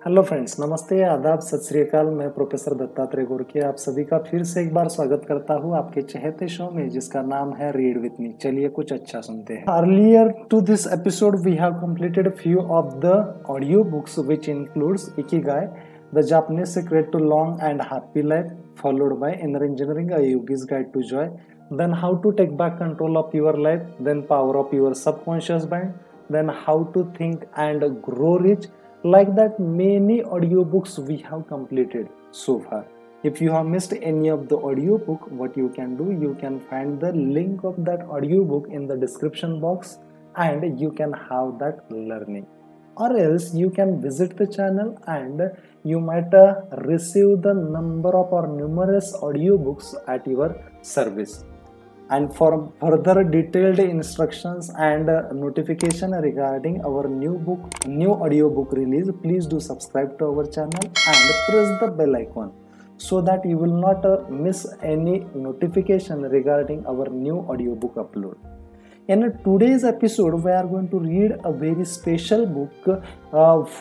Hello friends, नमस्ते, आदाब, सत श्री अकाल। मैं प्रोफेसर दत्तात्रेय गोरखे आप सभी का फिर से एक बार स्वागत करता हूँ आपके चहेते शो में जिसका नाम है रीड विथ मी। चलिए कुछ अच्छा सुनते हैं। Earlier to this episode we have completed few of the audio books which includes Ikigai, the Japanese secret to long and happy life, followed by Inner Engineering, a yogi's guide to joy, then how to take back control of your life, then power of your subconscious mind, then how to think and grow rich. Like that, many audiobooks we have completed so far. If you have missed any of the audiobook, what you can do, you can find the link of that audiobook in the description box and you can have that learning. Or else you can visit the channel and you might receive the number of or numerous audiobooks at your service. And for further detailed instructions and notification regarding our new audiobook release, please do subscribe to our channel and press the bell icon so that you will not miss any notification regarding our new audiobook upload. In today's episode, we are going to read a very special book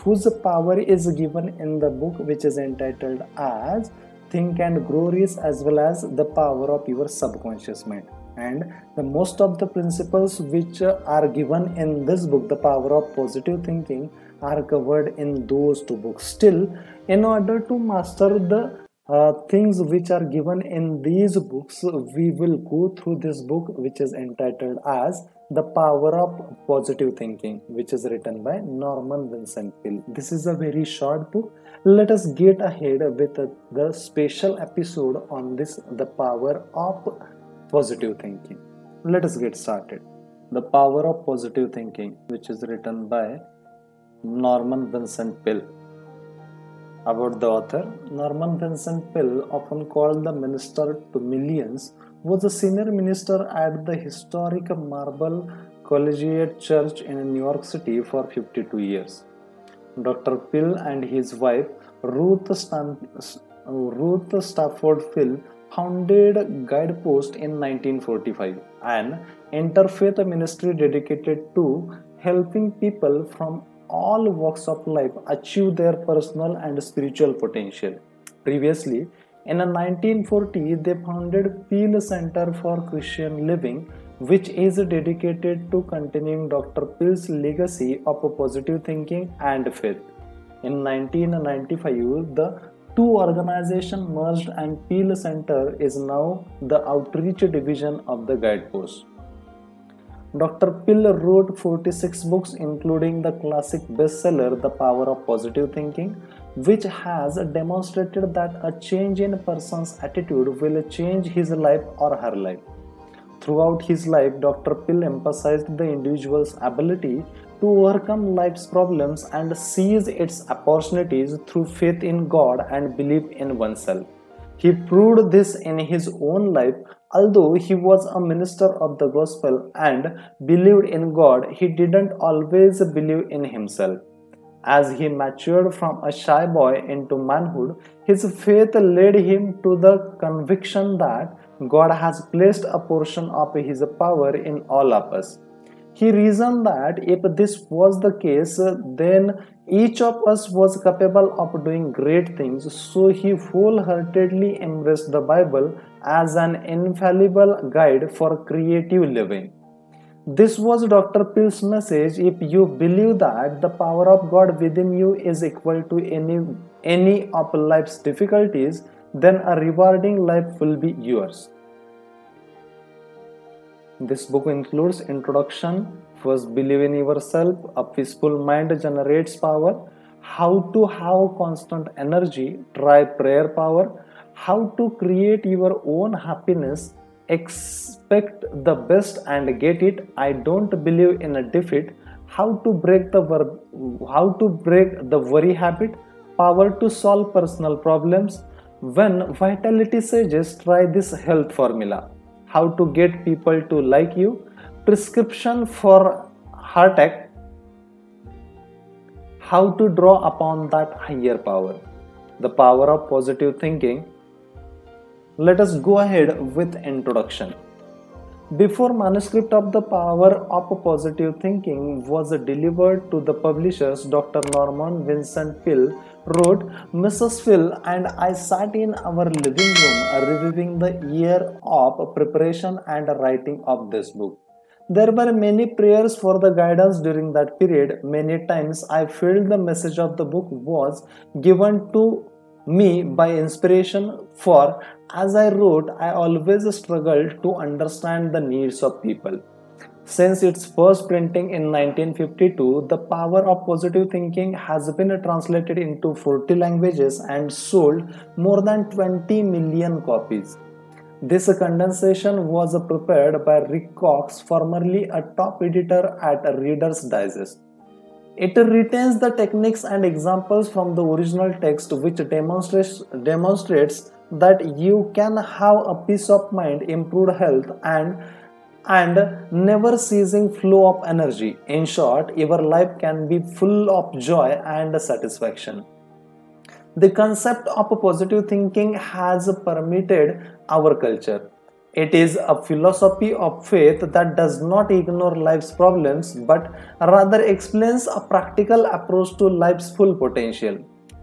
whose power is given in the book, which is entitled as Think and Grow Rich, as well as the power of your subconscious mind. And the most of the principles which are given in this book, the power of positive thinking, are covered in those two books. Still, in order to master the things which are given in these books, we will go through this book which is entitled as The Power of Positive Thinking, which is written by Norman Vincent Peale. This is a very short book. Let us get ahead with the special episode on this, The Power of Positive Thinking. Let us get started. The Power of Positive Thinking, which is written by Norman Vincent Peale. About the author, Norman Vincent Peale, often called the Minister to Millions, was a senior minister at the historic Marble Collegiate Church in New York City for 52 years. Dr. Peale and his wife, Ruth Stafford Peale, founded Guidepost in 1945, an interfaith ministry dedicated to helping people from all walks of life achieve their personal and spiritual potential. Previously, in 1940, they founded Peale Center for Christian Living, which is dedicated to continuing Dr. Peale's legacy of positive thinking and faith. In 1995, the two organizations merged and Peale Center is now the outreach division of the Guidepost. Dr. Peale wrote 46 books, including the classic bestseller The Power of Positive Thinking, which has demonstrated that a change in a person's attitude will change his life or her life. Throughout his life, Dr. Peale emphasized the individual's ability to overcome life's problems and seize its opportunities through faith in God and belief in oneself. He proved this in his own life. Although he was a minister of the gospel and believed in God, he didn't always believe in himself. As he matured from a shy boy into manhood, his faith led him to the conviction that God has placed a portion of his power in all of us. He reasoned that if this was the case, then each of us was capable of doing great things, so he wholeheartedly embraced the Bible as an infallible guide for creative living. This was Dr. Peale's message. If you believe that the power of God within you is equal to any of life's difficulties, then a rewarding life will be yours. This book includes introduction, first believe in yourself, a peaceful mind generates power, how to have constant energy, try prayer power, how to create your own happiness, expect the best and get it, I don't believe in a defeat, how to break the worry habit, power to solve personal problems, when vitality sages try this health formula, how to get people to like you, prescription for heart attack, how to draw upon that higher power, the power of positive thinking. Let us go ahead with introduction. Before manuscript of The Power of Positive Thinking was delivered to the publishers, Dr. Norman Vincent Peale wrote, Mrs. Peale and I sat in our living room reviewing the year of preparation and writing of this book. There were many prayers for the guidance during that period. Many times I felt the message of the book was given to me by inspiration, for as I wrote, I always struggled to understand the needs of people. Since its first printing in 1952, The Power of Positive Thinking has been translated into 40 languages and sold more than 20 million copies. This condensation was prepared by Rick Cox, formerly a top editor at Reader's Digest. It retains the techniques and examples from the original text, which demonstrates that you can have a peace of mind, improved health, and never ceasing flow of energy. In short, your life can be full of joy and satisfaction. The concept of positive thinking has permeated our culture. It is a philosophy of faith that does not ignore life's problems but rather explains a practical approach to life's full potential.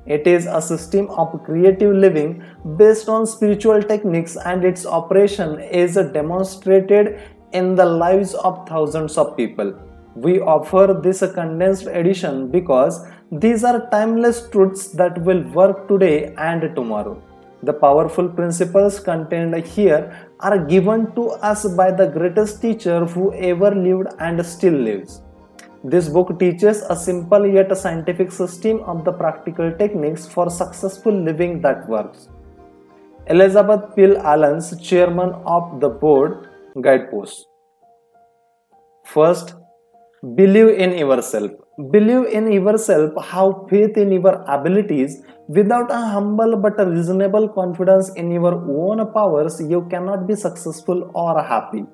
It is a system of creative living based on spiritual techniques, and its operation is demonstrated in the lives of thousands of people. We offer this condensed edition because these are timeless truths that will work today and tomorrow. The powerful principles contained here are given to us by the greatest teacher who ever lived and still lives. This book teaches a simple yet scientific system of the practical techniques for successful living that works. Elizabeth Peale Allen's chairman of the board guideposts. First, believe in yourself. Believe in yourself, have faith in your abilities. Without a humble but a reasonable confidence in your own powers, you cannot be successful or happy.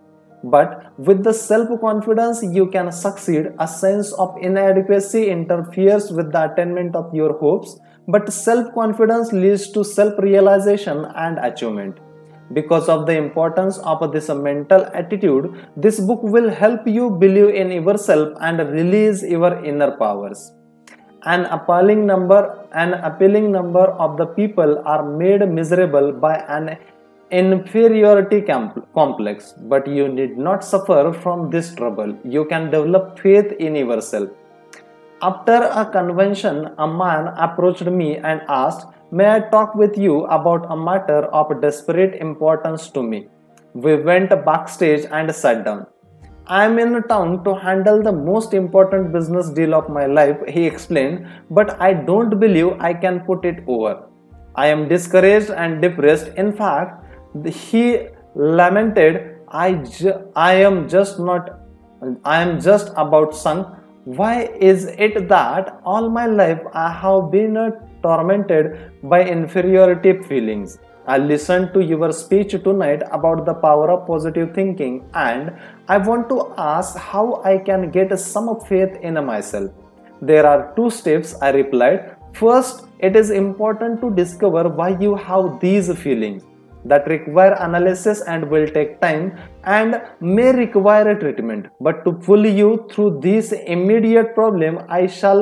But with the self-confidence, you can succeed. A sense of inadequacy interferes with the attainment of your hopes, but self-confidence leads to self-realization and achievement. Because of the importance of this mental attitude, this book will help you believe in yourself and release your inner powers. An appealing number of the people are made miserable by an inferiority complex, but you need not suffer from this trouble. You can develop faith in yourself. After a convention, a man approached me and asked, "May I talk with you about a matter of desperate importance to me?" We went backstage and sat down. "I am in town to handle the most important business deal of my life," he explained, "but I don't believe I can put it over. I am discouraged and depressed. In fact," he lamented, I am just about sunk. Why is it that all my life I have been tormented by inferiority feelings? I listened to your speech tonight about the power of positive thinking, and I want to ask how I can get some faith in myself. There are 2 steps, I replied. First, it is important to discover why you have these feelings. That require analysis and will take time and may require a treatment. But to pull you through this immediate problem, I shall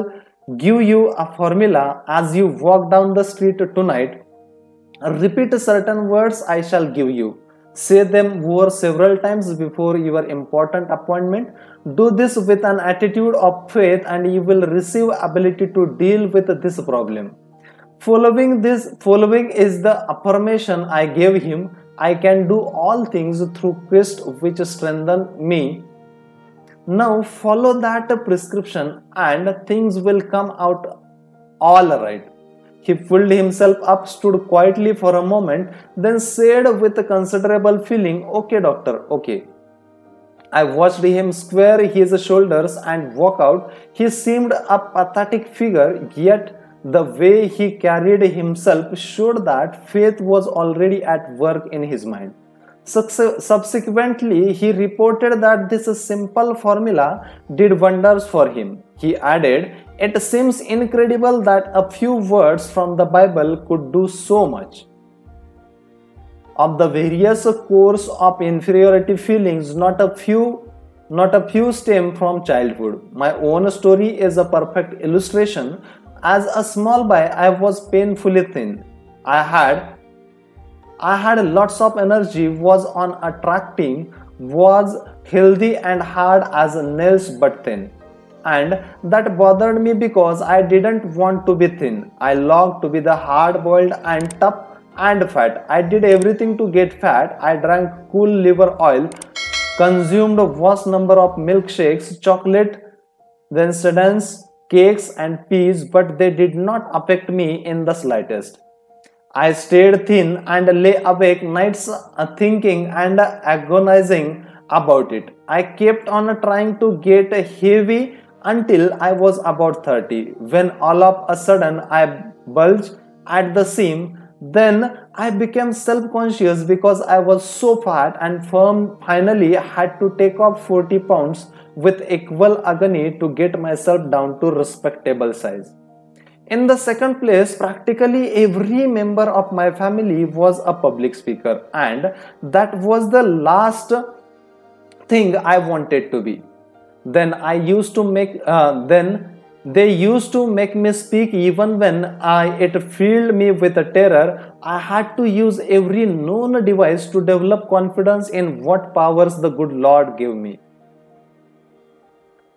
give you a formula. As you walk down the street tonight, repeat certain words I shall give you. Say them over several times before your important appointment. Do this with an attitude of faith and you will receive ability to deal with this problem. Following is the affirmation I gave him. I can do all things through Christ which strengthens me. Now follow that prescription and things will come out all right. He pulled himself up, stood quietly for a moment, then said with a considerable feeling, "Okay, doctor, okay." I watched him square his shoulders and walk out. He seemed a pathetic figure, yet the way he carried himself showed that faith was already at work in his mind. Subsequently, he reported that this simple formula did wonders for him. He added, "It seems incredible that a few words from the Bible could do so much." of the various cores of inferiority feelings, not a few stem from childhood. My own story is a perfect illustration. As a small boy, I was painfully thin. I had lots of energy, was unattractive, was healthy and hard as nails but thin. And that bothered me because I didn't want to be thin. I longed to be the hard-boiled and tough and fat. I did everything to get fat. I drank cool liver oil, consumed a vast number of milkshakes, chocolate, then sedans, cakes and peas, but they did not affect me in the slightest. I stayed thin and lay awake nights thinking and agonizing about it. I kept on trying to get heavy until I was about 30, when all of a sudden I bulged at the seam. Then I became self-conscious because I was so fat and firm. Finally had to take off 40 pounds with equal agony to get myself down to respectable size. In the second place, practically every member of my family was a public speaker, and that was the last thing I wanted to be. Then they used to make me speak even when it filled me with a terror. I had to use every known device to develop confidence in what powers the good Lord gave me.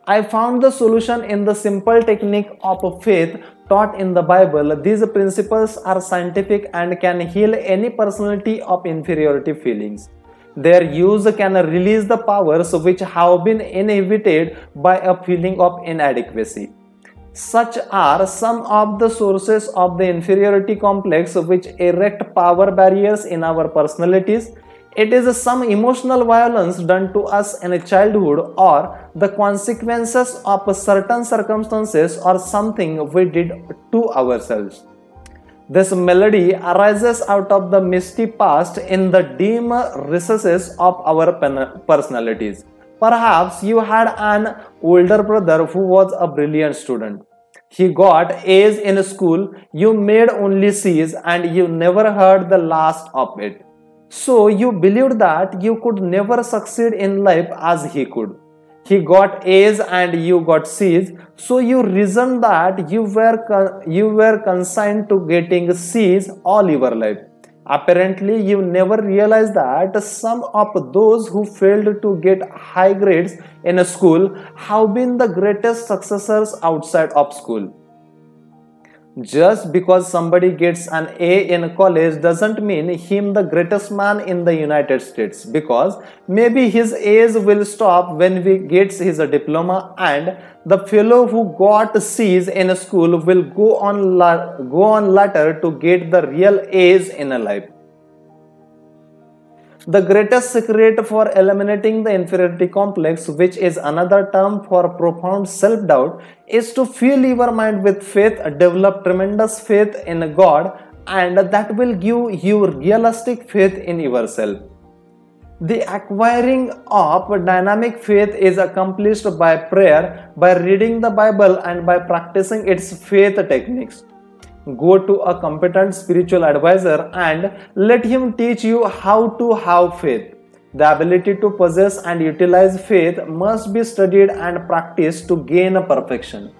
I found the solution in the simple technique of faith taught in the Bible. These principles are scientific and can heal any personality of inferiority feelings. Their use can release the powers which have been inhibited by a feeling of inadequacy. Such are some of the sources of the inferiority complex which erect power barriers in our personalities. It is some emotional violence done to us in childhood, or the consequences of certain circumstances, or something we did to ourselves. This melody arises out of the misty past in the dim recesses of our personalities. Perhaps you had an older brother who was a brilliant student. He got A's in school, you made only C's, and you never heard the last of it. So you believed that you could never succeed in life as he could. He got A's and you got C's, so you reasoned that you were consigned to getting C's all your life. Apparently, you never realized that some of those who failed to get high grades in school have been the greatest successors outside of school. Just because somebody gets an A in college doesn't mean him the greatest man in the United States, because maybe his A's will stop when he gets his diploma, and the fellow who got C's in school will go on later to get the real A's in life. The greatest secret for eliminating the inferiority complex, which is another term for profound self-doubt, is to fill your mind with faith, develop tremendous faith in God, and that will give you realistic faith in yourself. The acquiring of dynamic faith is accomplished by prayer, by reading the Bible, and by practicing its faith techniques. Go to a competent spiritual advisor and let him teach you how to have faith. The ability to possess and utilize faith must be studied and practiced to gain perfection.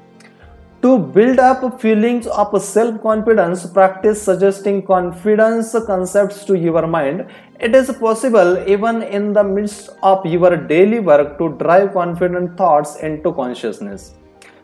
To build up feelings of self-confidence, practice suggesting confidence concepts to your mind. It is possible even in the midst of your daily work to drive confident thoughts into consciousness.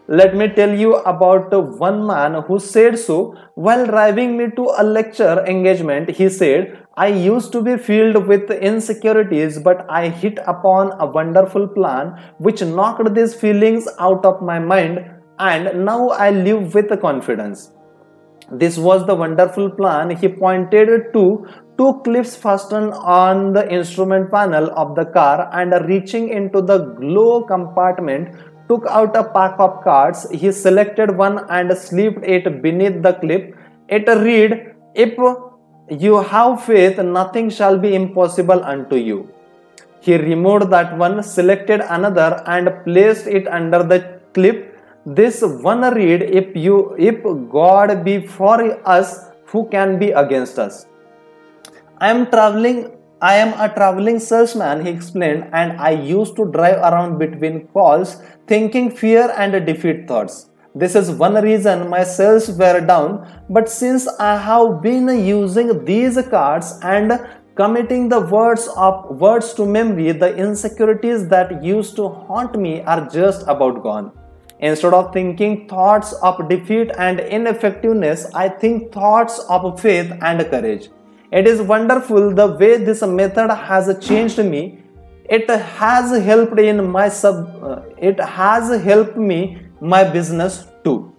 Let me tell you about one man who said so while driving me to a lecture engagement. He said, "I used to be filled with insecurities, but I hit upon a wonderful plan which knocked these feelings out of my mind, and now I live with confidence." This was the wonderful plan. He pointed to two clips fastened on the instrument panel of the car, and reaching into the glove compartment, took out a pack of cards. He selected one and slipped it beneath the clip. It read, "If you have faith, nothing shall be impossible unto you." He removed that one, selected another, and placed it under the clip. This one read, if God be for us, who can be against us?" I am a traveling salesman, he explained, and I used to drive around between calls thinking fear and defeat thoughts. This is one reason my sales were down, but since I have been using these cards and committing the words to memory, the insecurities that used to haunt me are just about gone. Instead of thinking thoughts of defeat and ineffectiveness, I think thoughts of faith and courage. It is wonderful the way this method has changed me. It has helped me my business too.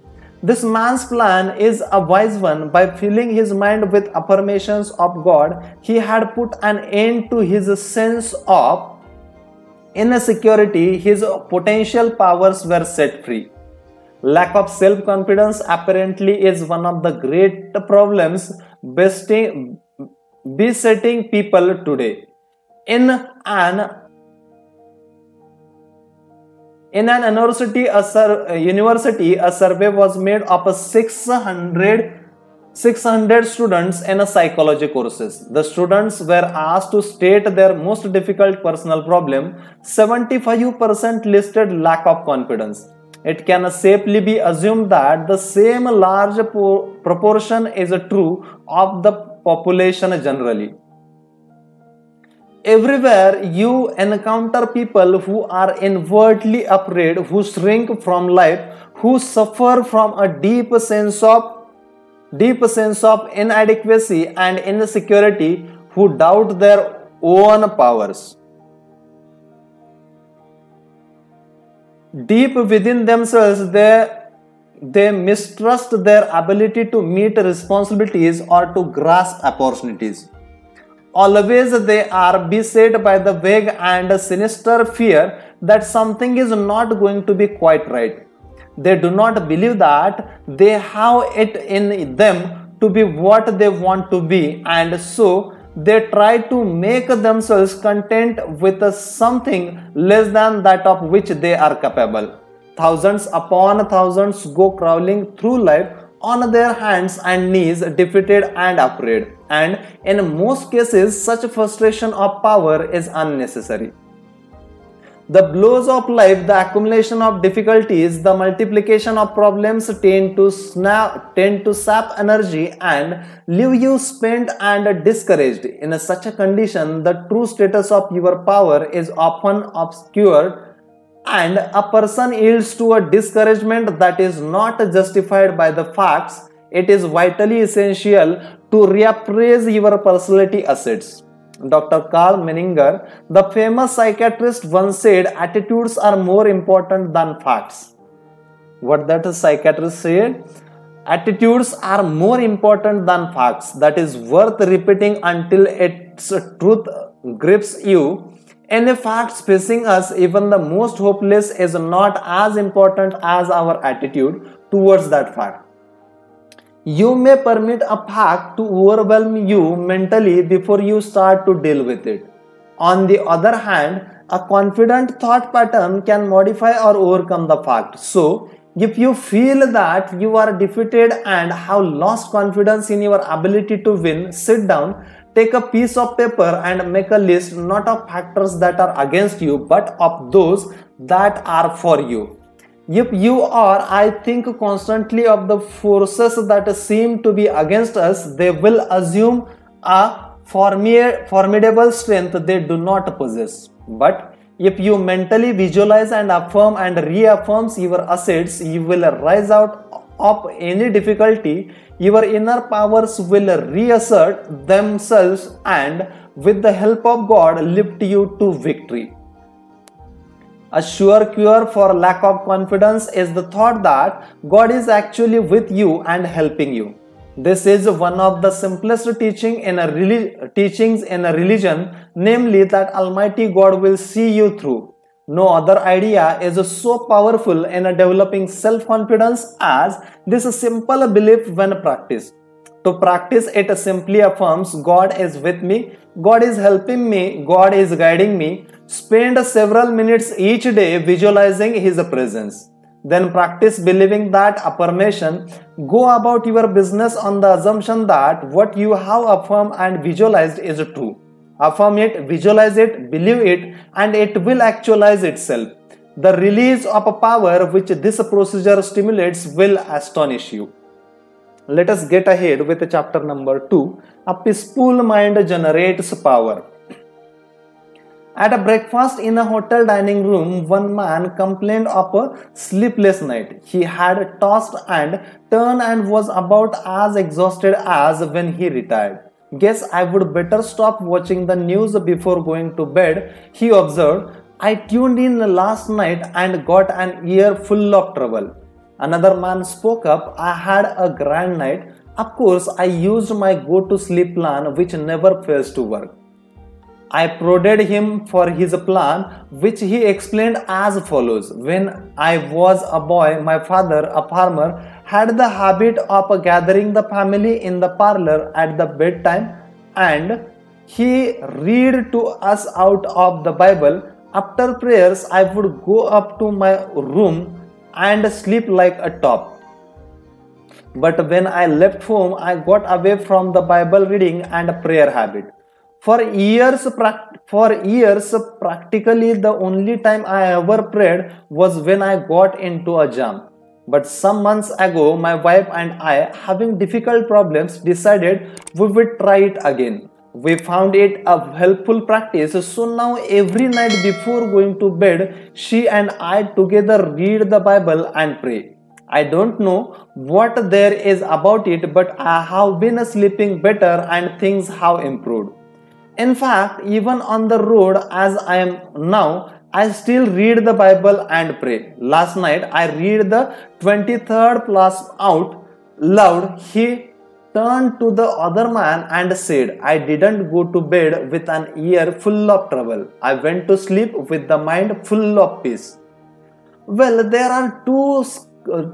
This man's plan is a wise one. By filling his mind with affirmations of God, he had put an end to his sense of insecurity. His potential powers were set free. Lack of self-confidence apparently is one of the great problems besetting people today. In an university, a survey was made of 600 students in psychology courses. The students were asked to state their most difficult personal problem. 75% listed lack of confidence. It can safely be assumed that the same large proportion is true of the population generally. Everywhere you encounter people who are inwardly afraid, who shrink from life, who suffer from a deep sense of inadequacy and insecurity, who doubt their own powers. Deep within themselves, they mistrust their ability to meet responsibilities or to grasp opportunities. Always they are beset by the vague and sinister fear that something is not going to be quite right. They do not believe that they have it in them to be what they want to be, and so they try to make themselves content with something less than that of which they are capable. Thousands upon thousands go crawling through life on their hands and knees, defeated and afraid, and in most cases such frustration of power is unnecessary. The blows of life, the accumulation of difficulties, the multiplication of problems tend to sap energy and leave you spent and discouraged. In such a condition, the true status of your power is often obscured, and a person yields to a discouragement that is not justified by the facts. It is vitally essential to reappraise your personality assets. Dr. Carl Menninger, the famous psychiatrist, once said, attitudes are more important than facts. What that psychiatrist said? Attitudes are more important than facts. That is worth repeating until its truth grips you. Any facts facing us, even the most hopeless, is not as important as our attitude towards that fact. You may permit a fact to overwhelm you mentally before you start to deal with it. On the other hand, a confident thought pattern can modify or overcome the fact. So, if you feel that you are defeated and have lost confidence in your ability to win, sit down, take a piece of paper and make a list not of factors that are against you, but of those that are for you. If you or I think constantly of the forces that seem to be against us, they will assume a formidable strength they do not possess. But if you mentally visualize and affirm and reaffirms your assets, you will rise out of any difficulty. Your inner powers will reassert themselves and, with the help of God, lift you to victory. A sure cure for lack of confidence is the thought that God is actually with you and helping you. This is one of the simplest teachings in a religion, namely that Almighty God will see you through. No other idea is so powerful in developing self-confidence as this simple belief when practiced. To practice it simply affirms, God is with me, God is helping me, God is guiding me. Spend several minutes each day visualizing His presence. Then practice believing that affirmation. Go about your business on the assumption that what you have affirmed and visualized is true. Affirm it, visualize it, believe it, and it will actualize itself. The release of a power which this procedure stimulates will astonish you. Let us get ahead with chapter number 2. A peaceful mind generates power. At a breakfast in a hotel dining room, one man complained of a sleepless night. He had tossed and turned and was about as exhausted as when he retired. Guess I would better stop watching the news before going to bed, he observed. I tuned in last night and got an ear full of trouble. Another man spoke up. I had a grand night. Of course, I used my go-to-sleep plan which never fails to work. I prodded him for his plan, which he explained as follows. When I was a boy, my father, a farmer, had the habit of gathering the family in the parlor at the bedtime, and he read to us out of the Bible. After prayers, I would go up to my room and sleep like a top. But when I left home, I got away from the Bible reading and prayer habit. For years, practically the only time I ever prayed was when I got into a jam. But some months ago, my wife and I, having difficult problems, decided we would try it again. We found it a helpful practice, so now every night before going to bed, she and I together read the Bible and pray. I don't know what there is about it, but I have been sleeping better and things have improved. In fact, even on the road as I am now, I still read the Bible and pray. Last night, I read the 23rd class out loud. He turned to the other man and said, I didn't go to bed with an ear full of trouble. I went to sleep with the mind full of peace. Well, there are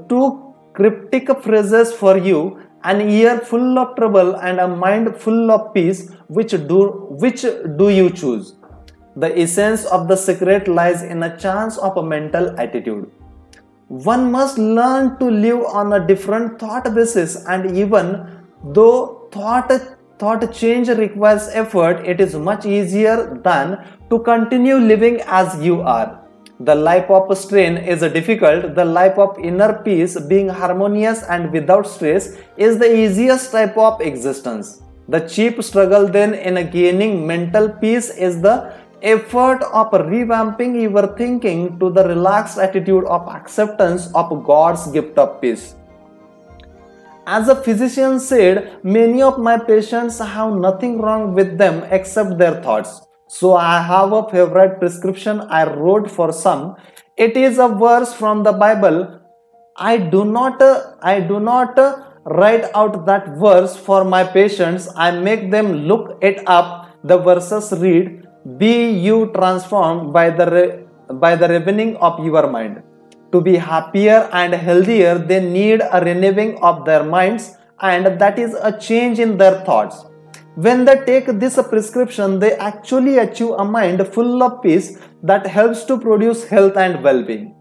two cryptic phrases for you. An ear full of trouble and a mind full of peace. Which do you choose? The essence of the secret lies in a chance of a mental attitude. One must learn to live on a different thought basis, and even though thought change requires effort, it is much easier than to continue living as you are. The life of strain is difficult. The life of inner peace, being harmonious and without stress, is the easiest type of existence. The cheap struggle then in gaining mental peace is the effort of revamping your thinking to the relaxed attitude of acceptance of God's gift of peace. As a physician said, many of my patients have nothing wrong with them except their thoughts. So I have a favorite prescription I wrote for some. It is a verse from the Bible. I do not write out that verse for my patients. I make them look it up. The verses read, be you transformed by the renewing of your mind. To be happier and healthier, they need a renewing of their minds, and that is a change in their thoughts. When they take this prescription, they actually achieve a mind full of peace that helps to produce health and well-being.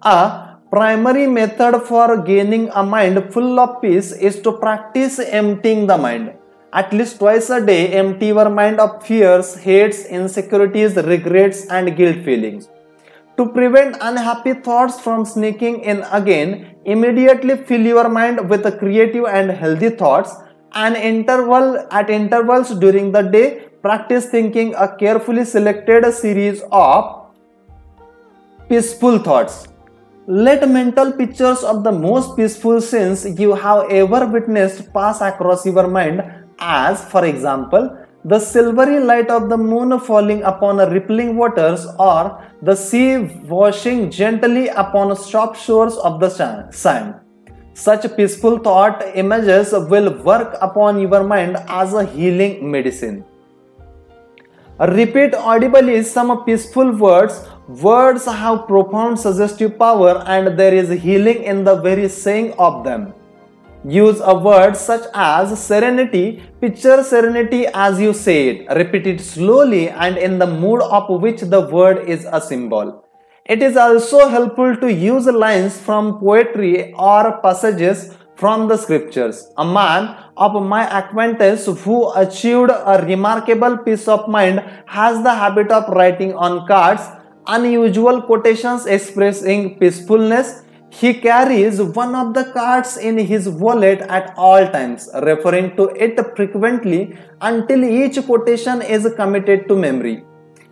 A primary method for gaining a mind full of peace is to practice emptying the mind. At least twice a day, empty your mind of fears, hates, insecurities, regrets, and guilt feelings. To prevent unhappy thoughts from sneaking in again, immediately fill your mind with creative and healthy thoughts. At intervals during the day, practice thinking a carefully selected series of peaceful thoughts. Let mental pictures of the most peaceful scenes you have ever witnessed pass across your mind, as, for example, the silvery light of the moon falling upon rippling waters, or the sea washing gently upon soft shores of the sand. Such peaceful thought images will work upon your mind as a healing medicine. Repeat audibly some peaceful words. Words have profound suggestive power, and there is healing in the very saying of them. Use a word such as serenity. Picture serenity as you say it. Repeat it slowly and in the mood of which the word is a symbol. It is also helpful to use lines from poetry or passages from the scriptures. A man of my acquaintance who achieved a remarkable peace of mind has the habit of writing on cards unusual quotations expressing peacefulness. He carries one of the cards in his wallet at all times, referring to it frequently until each quotation is committed to memory.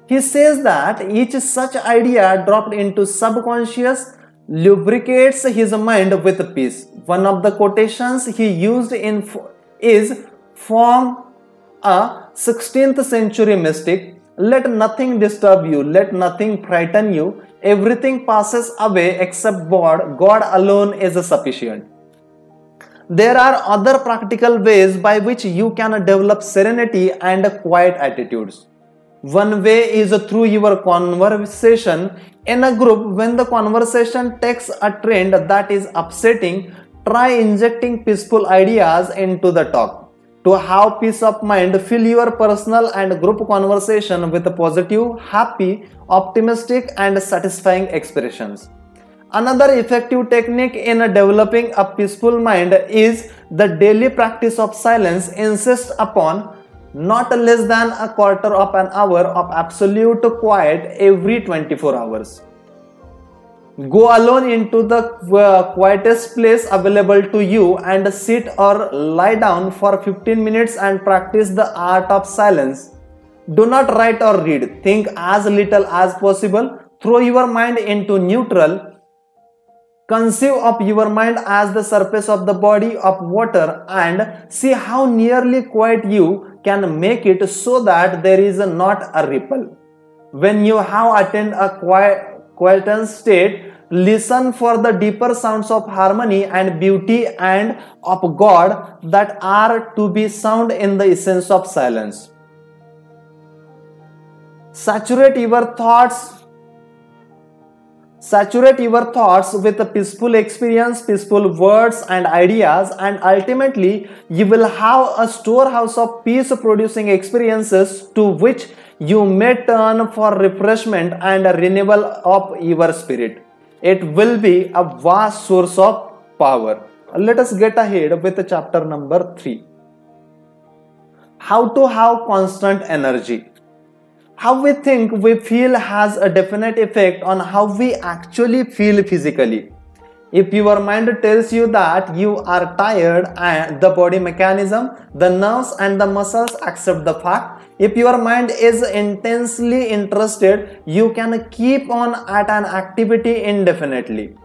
He says that each such idea dropped into subconscious lubricates his mind with peace. One of the quotations he used is from a 16th century mystic. Let nothing disturb you, let nothing frighten you. Everything passes away except God. God alone is sufficient. There are other practical ways by which you can develop serenity and quiet attitudes. One way is through your conversation in a group. When the conversation takes a trend that is upsetting, try injecting peaceful ideas into the talk. To have peace of mind, fill your personal and group conversation with positive, happy, optimistic, and satisfying expressions. Another effective technique in developing a peaceful mind is the daily practice of silence. Insist upon not less than a quarter of an hour of absolute quiet every 24 hours. Go alone into the quietest place available to you and sit or lie down for 15 minutes and practice the art of silence. Do not write or read. Think as little as possible. Throw your mind into neutral. Conceive of your mind as the surface of the body of water and see how nearly quiet you can make it so that there is not a ripple. When you have attained a quiet state, listen for the deeper sounds of harmony and beauty and of God that are to be sound in the essence of silence. Saturate your thoughts with a peaceful experience, peaceful words and ideas, and ultimately you will have a storehouse of peace producing experiences to which you may turn for refreshment and a renewal of your spirit. It will be a vast source of power. Let us get ahead with chapter number 3. How to have constant energy. How we think, we feel has a definite effect on how we actually feel physically. If your mind tells you that you are tired, and the body mechanism, the nerves and the muscles accept the fact. If your mind is intensely interested, you can keep on at an activity indefinitely.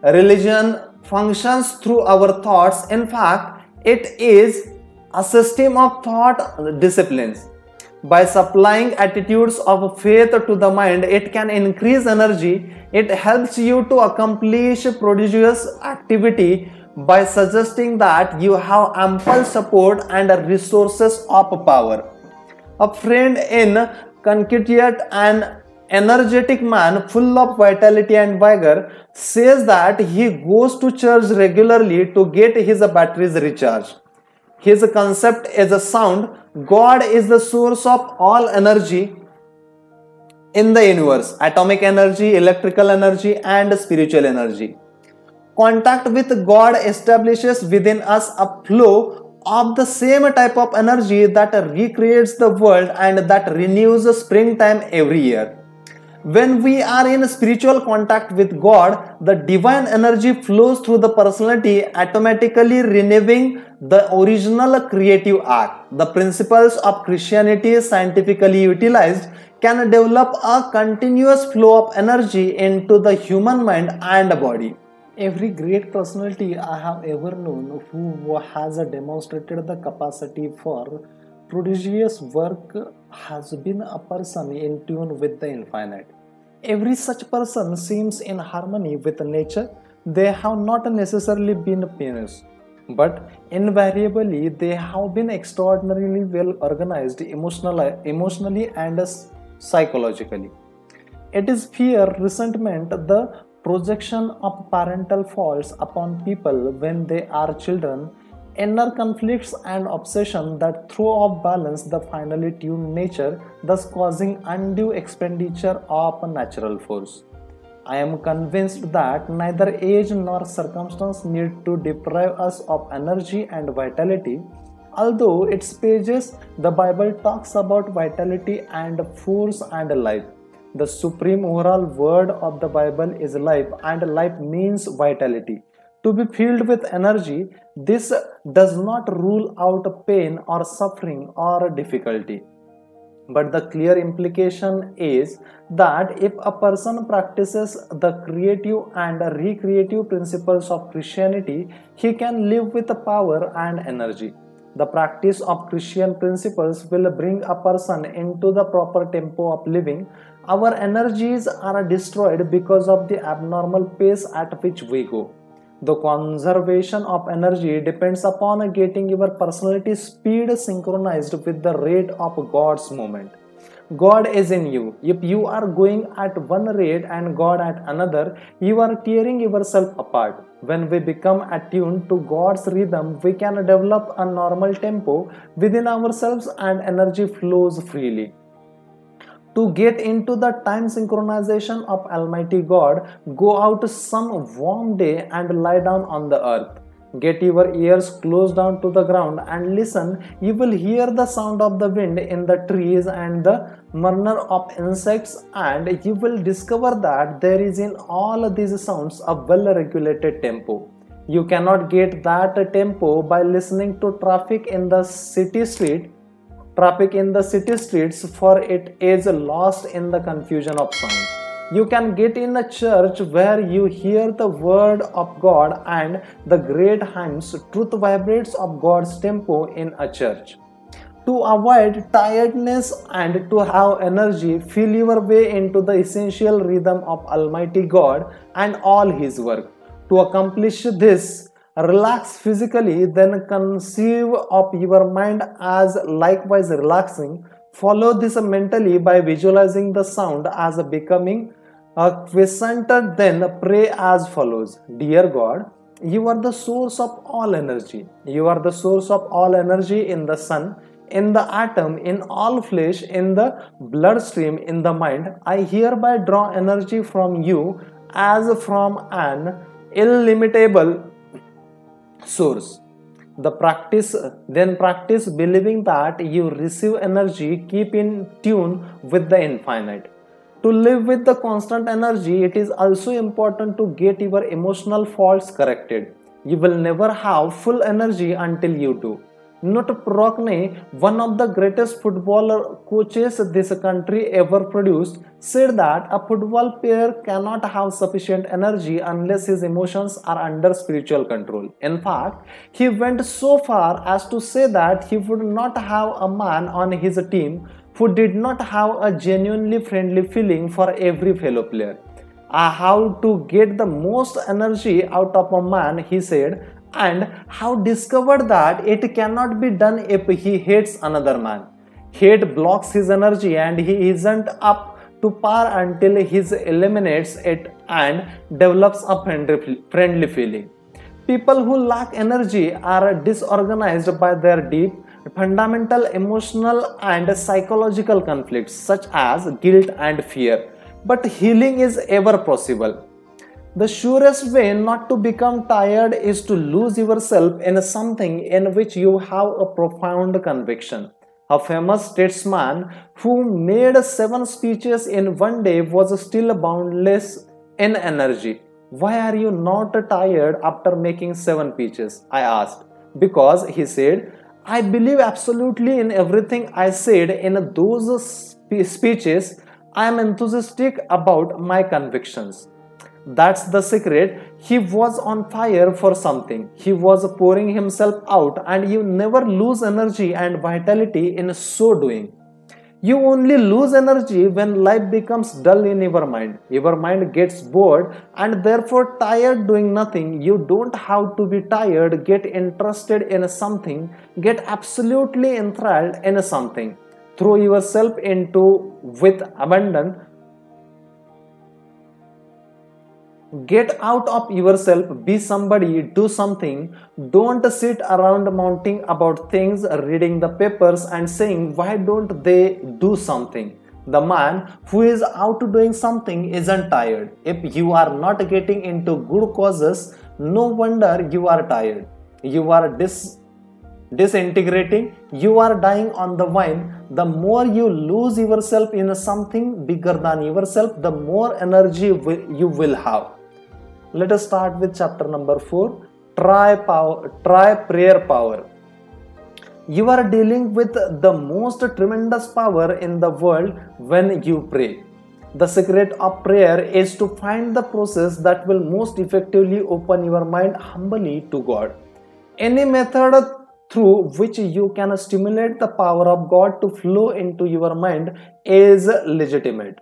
Religion functions through our thoughts. In fact, it is a system of thought disciplines. By supplying attitudes of faith to the mind, it can increase energy. It helps you to accomplish prodigious activity by suggesting that you have ample support and resources of power. A friend in Connecticut, an energetic man full of vitality and vigor, says that he goes to church regularly to get his batteries recharged. His concept is sound. God is the source of all energy in the universe: atomic energy, electrical energy, and spiritual energy. Contact with God establishes within us a flow of the same type of energy that recreates the world and that renews springtime every year. When we are in spiritual contact with God, the divine energy flows through the personality, automatically renewing the original creative act. The principles of Christianity, scientifically utilized, can develop a continuous flow of energy into the human mind and body. Every great personality I have ever known who has demonstrated the capacity for prodigious work has been a person in tune with the infinite. Every such person seems in harmony with nature. They have not necessarily been pianists, but invariably they have been extraordinarily well organized emotionally and psychologically. It is fear, resentment, the projection of parental faults upon people when they are children, inner conflicts and obsession that throw off balance the finely tuned nature, thus causing undue expenditure of a natural force. I am convinced that neither age nor circumstance need to deprive us of energy and vitality. Although its pages, the Bible talks about vitality and force and life. The supreme overall word of the Bible is life, and life means vitality. To be filled with energy, this does not rule out pain or suffering or difficulty. But the clear implication is that if a person practices the creative and recreative principles of Christianity, he can live with power and energy. The practice of Christian principles will bring a person into the proper tempo of living. Our energies are destroyed because of the abnormal pace at which we go. The conservation of energy depends upon getting your personality speed synchronized with the rate of God's movement. God is in you. If you are going at one rate and God at another, you are tearing yourself apart. When we become attuned to God's rhythm, we can develop a normal tempo within ourselves and energy flows freely. To get into the time synchronization of Almighty God, go out some warm day and lie down on the earth. Get your ears close down to the ground and listen. You will hear the sound of the wind in the trees and the murmur of insects, and you will discover that there is in all these sounds a well-regulated tempo. You cannot get that tempo by listening to traffic in the city streets, for it is lost in the confusion of sound. You can get in a church where you hear the word of God and the great hymns. Truth vibrates of God's tempo in a church. To avoid tiredness and to have energy, feel your way into the essential rhythm of Almighty God and all His work. To accomplish this, relax physically, then conceive of your mind as likewise relaxing. Follow this mentally by visualizing the sound as becoming quiescent, then pray as follows. Dear God, you are the source of all energy. You are the source of all energy in the sun, in the atom, in all flesh, in the bloodstream, in the mind. I hereby draw energy from you as from an illimitable source. Then practice believing that you receive energy. Keep in tune with the infinite. To live with the constant energy, it is also important to get your emotional faults corrected. You will never have full energy until you do. Not Prockney, one of the greatest football coaches this country ever produced, said that a football player cannot have sufficient energy unless his emotions are under spiritual control. In fact, he went so far as to say that he would not have a man on his team who did not have a genuinely friendly feeling for every fellow player. I have to get the most energy out of a man, he said, and have discovered that it cannot be done if he hates another man. Hate blocks his energy and he isn't up to par until he eliminates it and develops a friendly feeling. People who lack energy are disorganized by their deep, fundamental emotional and psychological conflicts such as guilt and fear. But healing is ever possible. The surest way not to become tired is to lose yourself in something in which you have a profound conviction. A famous statesman who made 7 speeches in one day was still boundless in energy. Why are you not tired after making 7 speeches? I asked. Because, he said, I believe absolutely in everything I said in those speeches. I am enthusiastic about my convictions. That's the secret. He was on fire for something. He was pouring himself out, and you never lose energy and vitality in so doing. You only lose energy when life becomes dull in your mind. Your mind gets bored and therefore tired doing nothing. You don't have to be tired. Get interested in something. Get absolutely enthralled in something. Throw yourself into with abandon. Get out of yourself, be somebody, do something. Don't sit around mounting about things, reading the papers and saying, why don't they do something? The man who is out doing something isn't tired. If you are not getting into good causes, no wonder you are tired. You are disintegrating, you are dying on the vine. The more you lose yourself in something bigger than yourself, the more energy you will have. Let us start with chapter number 4. Try prayer power. You are dealing with the most tremendous power in the world when you pray. The secret of prayer is to find the process that will most effectively open your mind humbly to God. Any method through which you can stimulate the power of God to flow into your mind is legitimate.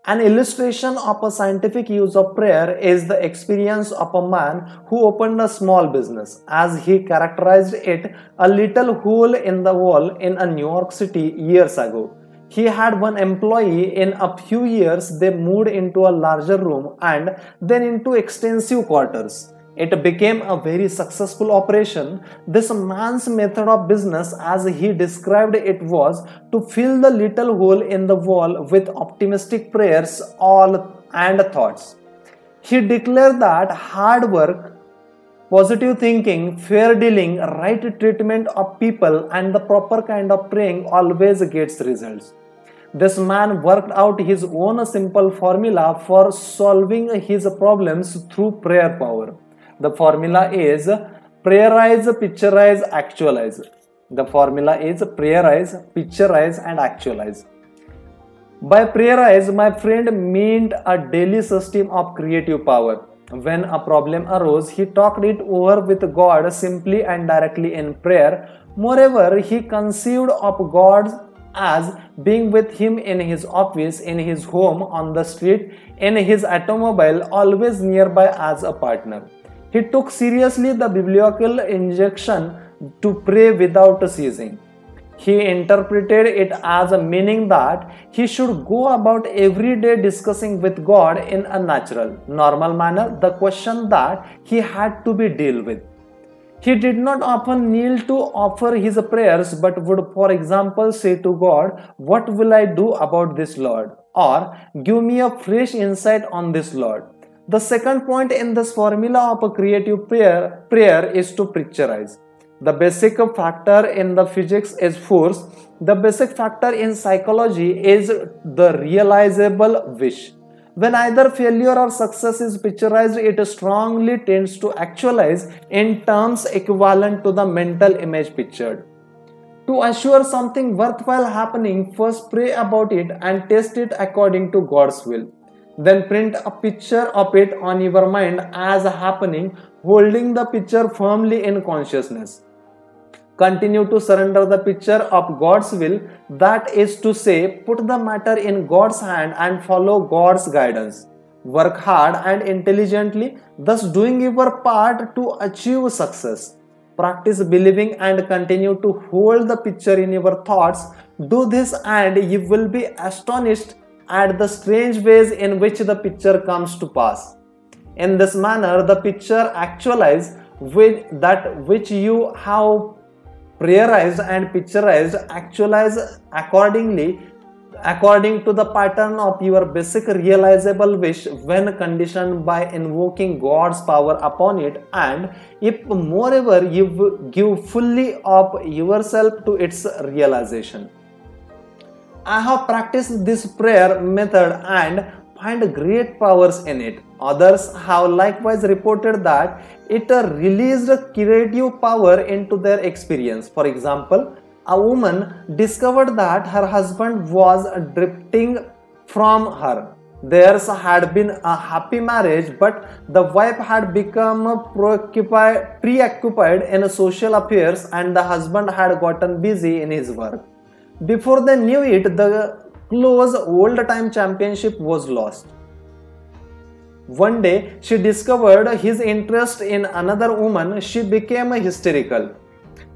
An illustration of a scientific use of prayer is the experience of a man who opened a small business. As he characterized it, a little hole in the wall in a New York City years ago. He had one employee. In a few years, they moved into a larger room and then into extensive quarters. It became a very successful operation. This man's method of business, as he described it, was to fill the little hole in the wall with optimistic prayers and thoughts. He declared that hard work, positive thinking, fair dealing, right treatment of people, and the proper kind of praying always gets results. This man worked out his own simple formula for solving his problems through prayer power. The formula is prayerize, picturize, actualize. The formula is prayerize, picturize, and actualize. By prayerize, my friend meant a daily system of creative power. When a problem arose, he talked it over with God simply and directly in prayer. Moreover, he conceived of God as being with him in his office, in his home, on the street, in his automobile, always nearby as a partner. He took seriously the biblical injunction to pray without ceasing. He interpreted it as a meaning that he should go about every day discussing with God in a natural, normal manner the question that he had to be dealt with. He did not often kneel to offer his prayers, but would, for example, say to God, "What will I do about this, Lord?" Or, "Give me a fresh insight on this, Lord." The second point in this formula of a creative prayer is to picturize. The basic factor in the physics is force. The basic factor in psychology is the realizable wish. When either failure or success is picturized, it strongly tends to actualize in terms equivalent to the mental image pictured. To assure something worthwhile happening, first pray about it and test it according to God's will. Then print a picture of it on your mind as happening, holding the picture firmly in consciousness. Continue to surrender the picture of God's will, that is to say, put the matter in God's hand and follow God's guidance. Work hard and intelligently, thus doing your part to achieve success. Practice believing and continue to hold the picture in your thoughts. Do this and you will be astonished at the strange ways in which the picture comes to pass. In this manner, the picture actualizes with that which you have prayerized and picturized actualize according to the pattern of your basic realizable wish when conditioned by invoking God's power upon it, and if moreover you give fully of yourself to its realization. I have practiced this prayer method and find great powers in it. Others have likewise reported that it released creative power into their experience. For example, a woman discovered that her husband was drifting from her. Theirs had been a happy marriage, but the wife had become preoccupied in social affairs and the husband had gotten busy in his work. Before they knew it, the close old-time championship was lost. One day, she discovered his interest in another woman. She became hysterical.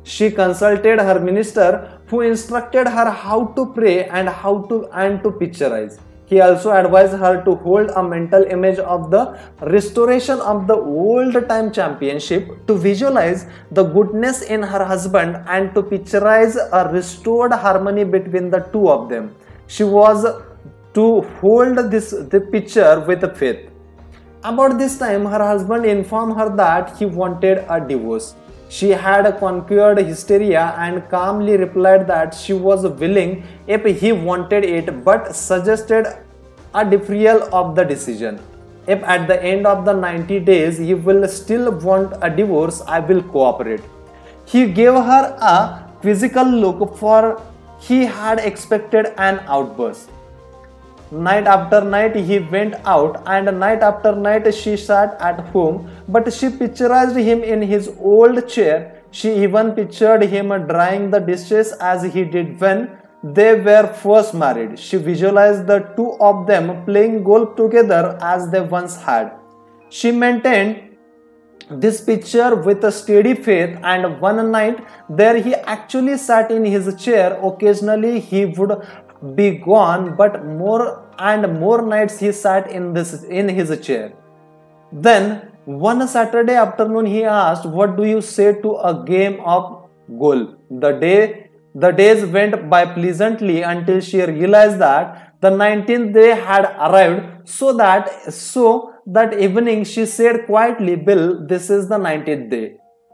She consulted her minister, who instructed her how to pray and to picturize. He also advised her to hold a mental image of the restoration of the old-time championship, to visualize the goodness in her husband and to picturize a restored harmony between the two of them. She was to hold the picture with faith. About this time, her husband informed her that he wanted a divorce. She had conquered hysteria and calmly replied that she was willing if he wanted it, but suggested a deferral of the decision. If at the end of the 90 days he will still want a divorce, I will cooperate. He gave her a quizzical look, for he had expected an outburst. Night after night he went out, and night after night she sat at home, but she pictured him in his old chair. She even pictured him drying the dishes as he did when they were first married. She visualized the two of them playing golf together as they once had. She maintained this picture with a steady faith, and one night there he actually sat in his chair. Occasionally he would be gone, but more and more nights he sat in his chair. Then one Saturday afternoon he asked, "What do you say to a game of golf?" The days went by pleasantly until she realized that the 19th day had arrived. So that evening she said quietly, "Bill, this is the 19th day."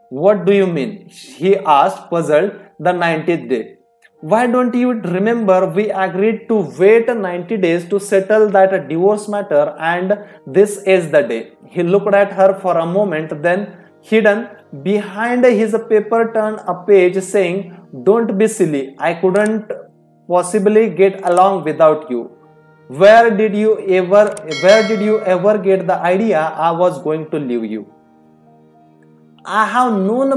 "What do you mean?" he asked, puzzled. "The 19th day. Why don't you remember we agreed to wait 90 days to settle that divorce matter, and this is the day." He looked at her for a moment, then hidden behind his paper turned a page, saying, "Don't be silly. I couldn't possibly get along without you. Where did you ever get the idea I was going to leave you?" I have known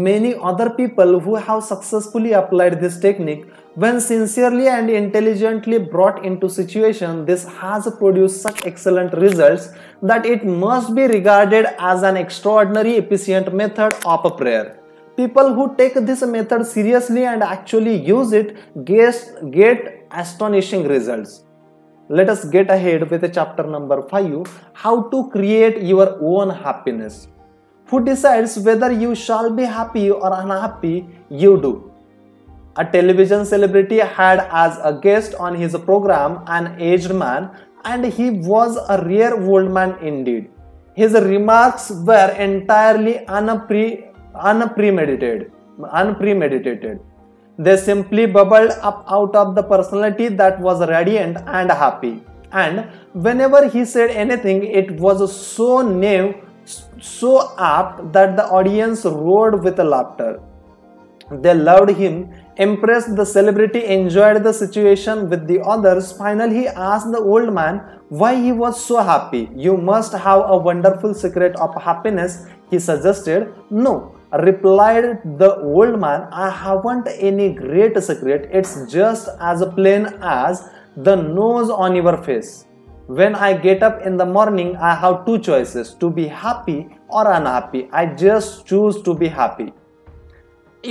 many other people who have successfully applied this technique. When sincerely and intelligently brought into situation, this has produced such excellent results that it must be regarded as an extraordinary efficient method of prayer. People who take this method seriously and actually use it get astonishing results. Let us get ahead with chapter number 5, how to create your own happiness. Who decides whether you shall be happy or unhappy? You do. A television celebrity had as a guest on his program an aged man, and he was a rare old man indeed. His remarks were entirely unpremeditated. They simply bubbled up out of the personality that was radiant and happy. And whenever he said anything, it was so naive, so apt that the audience roared with laughter. They loved him, impressed the celebrity, enjoyed the situation with the others. Finally, he asked the old man why he was so happy. "You must have a wonderful secret of happiness," he suggested. "No," replied the old man, "I haven't any great secret. It's just as plain as the nose on your face. When I get up in the morning, I have two choices: to be happy or unhappy. I just choose to be happy."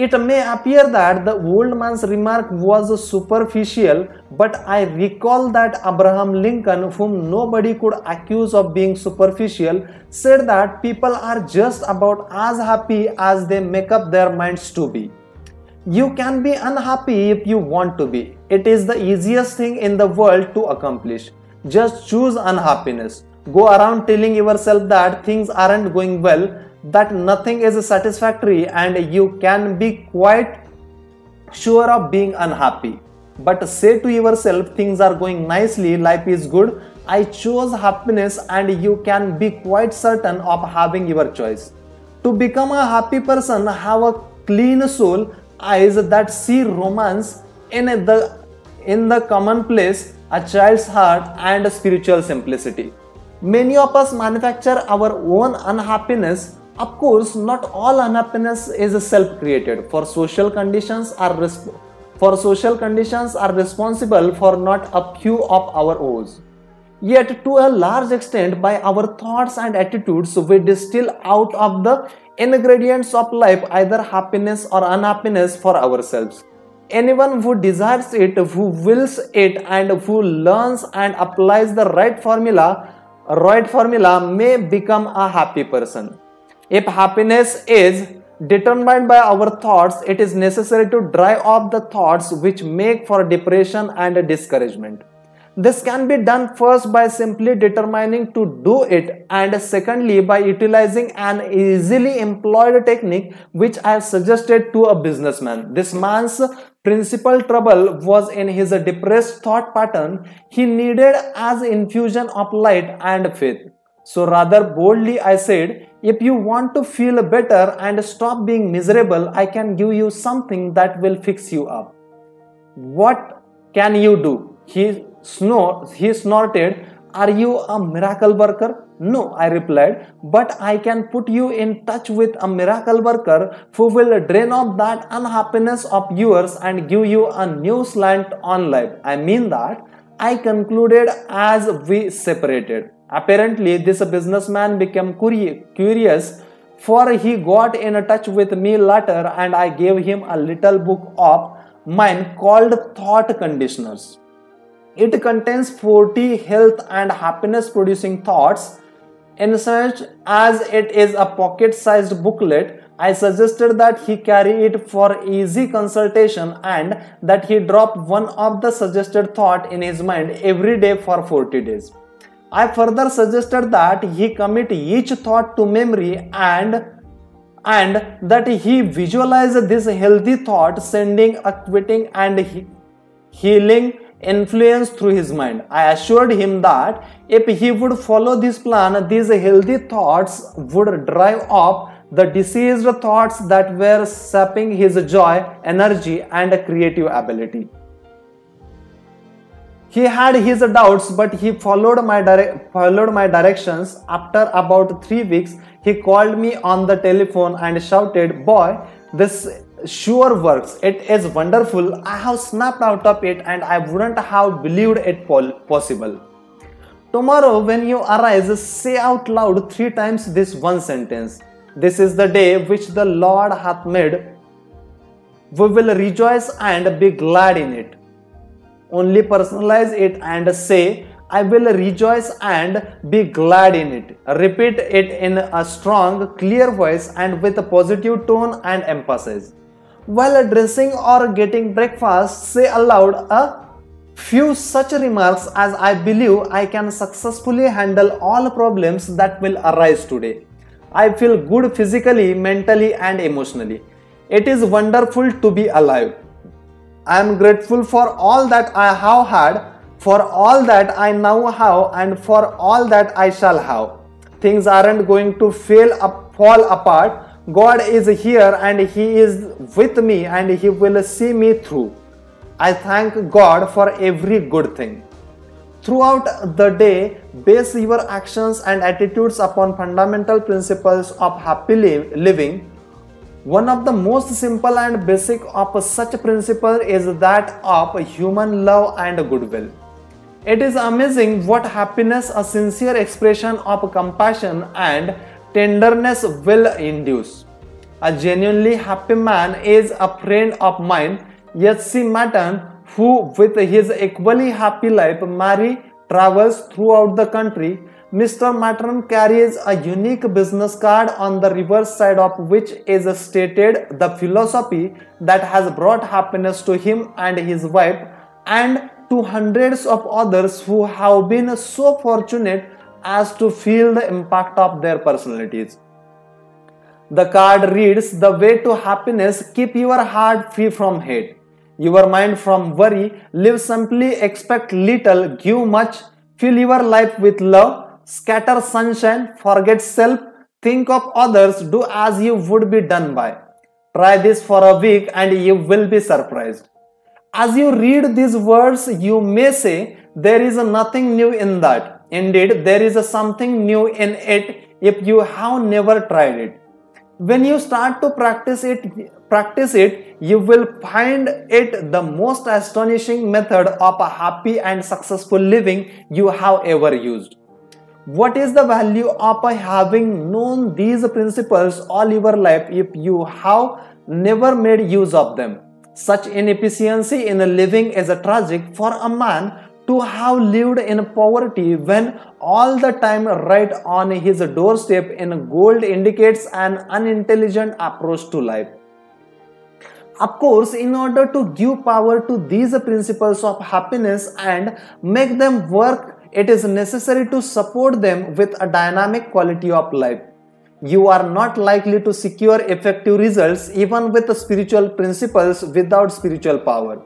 It may appear that the old man's remark was superficial, but I recall that Abraham Lincoln, whom nobody could accuse of being superficial, said that people are just about as happy as they make up their minds to be. You can be unhappy if you want to be. It is the easiest thing in the world to accomplish. Just choose unhappiness. Go around telling yourself that things aren't going well, that nothing is satisfactory, and you can be quite sure of being unhappy. But say to yourself, things are going nicely, life is good, I chose happiness, and you can be quite certain of having your choice. To become a happy person, have a clean soul, eyes that see romance in the commonplace, a child's heart, and spiritual simplicity. Many of us manufacture our own unhappiness. Of course, not all unhappiness is self-created, for social conditions are responsible for not a few of our woes. Yet, to a large extent, by our thoughts and attitudes, we distill out of the ingredients of life either happiness or unhappiness for ourselves. Anyone who desires it, who wills it, and who learns and applies the right formula may become a happy person. If happiness is Determined by our thoughts, it is necessary to drive off the thoughts which make for depression and discouragement. This can be done first by simply determining to do it, and secondly by utilizing an easily employed technique which I have suggested to a businessman. This man's principal trouble was in his depressed thought pattern. He needed as infusion of light and faith. So rather boldly I said, if you want to feel better and stop being miserable, I can give you something that will fix you up. What can you do? He snorted. Are you a miracle worker? No, I replied, but I can put you in touch with a miracle worker who will drain off that unhappiness of yours and give you a new slant on life. I mean that, I concluded as we separated. Apparently, this businessman became curious, for he got in touch with me later and I gave him a little book of mine called Thought Conditioners. It contains 40 health and happiness producing thoughts. In such as it is a pocket-sized booklet, I suggested that he carry it for easy consultation and that he drop one of the suggested thought in his mind every day for 40 days. I further suggested that he commit each thought to memory and that he visualize this healthy thought sending a quitting and healing influence through his mind. I assured him that if he would follow this plan, these healthy thoughts would drive off the diseased thoughts that were sapping his joy, energy, and creative ability. He had his doubts, but he followed my directions. After about 3 weeks, he called me on the telephone and shouted, "Boy, this sure works. It is wonderful. I have snapped out of it and I wouldn't have believed it possible. Tomorrow when you arise, say out loud 3 times this one sentence. This is the day which the Lord hath made. We will rejoice and be glad in it." Only personalize it and say, "I will rejoice and be glad in it." Repeat it in a strong, clear voice and with a positive tone and emphasis. While dressing or getting breakfast, say aloud a few such remarks as, "I believe I can successfully handle all problems that will arise today. I feel good physically, mentally and emotionally. It is wonderful to be alive. I am grateful for all that I have had, for all that I now have and for all that I shall have. Things aren't going to fall apart. God is here and He is with me and He will see me through. I thank God for every good thing." Throughout the day, base your actions and attitudes upon fundamental principles of happy living. One of the most simple and basic of such principles is that of human love and goodwill. It is amazing what happiness a sincere expression of compassion and tenderness will induce. A genuinely happy man is a friend of mine, H.C. Matton, who with his equally happy life, Mary, travels throughout the country. Mr. Matton carries a unique business card on the reverse side of which is stated the philosophy that has brought happiness to him and his wife and to hundreds of others who have been so fortunate as to feel the impact of their personalities. The card reads, "The way to happiness: keep your heart free from hate, your mind from worry, live simply, expect little, give much, fill your life with love, scatter sunshine, forget self, think of others, do as you would be done by." Try this for a week and you will be surprised. As you read these words, you may say, "There is nothing new in that." Indeed, there is something new in it if you have never tried it. When you start to practice it, you will find it the most astonishing method of a happy and successful living you have ever used. What is the value of having known these principles all your life if you have never made use of them? Such inefficiency in living is tragic for a man to have lived in poverty when all the time right on his doorstep in gold indicates an unintelligent approach to life. Of course, in order to give power to these principles of happiness and make them work, it is necessary to support them with a dynamic quality of life. You are not likely to secure effective results even with spiritual principles without spiritual power.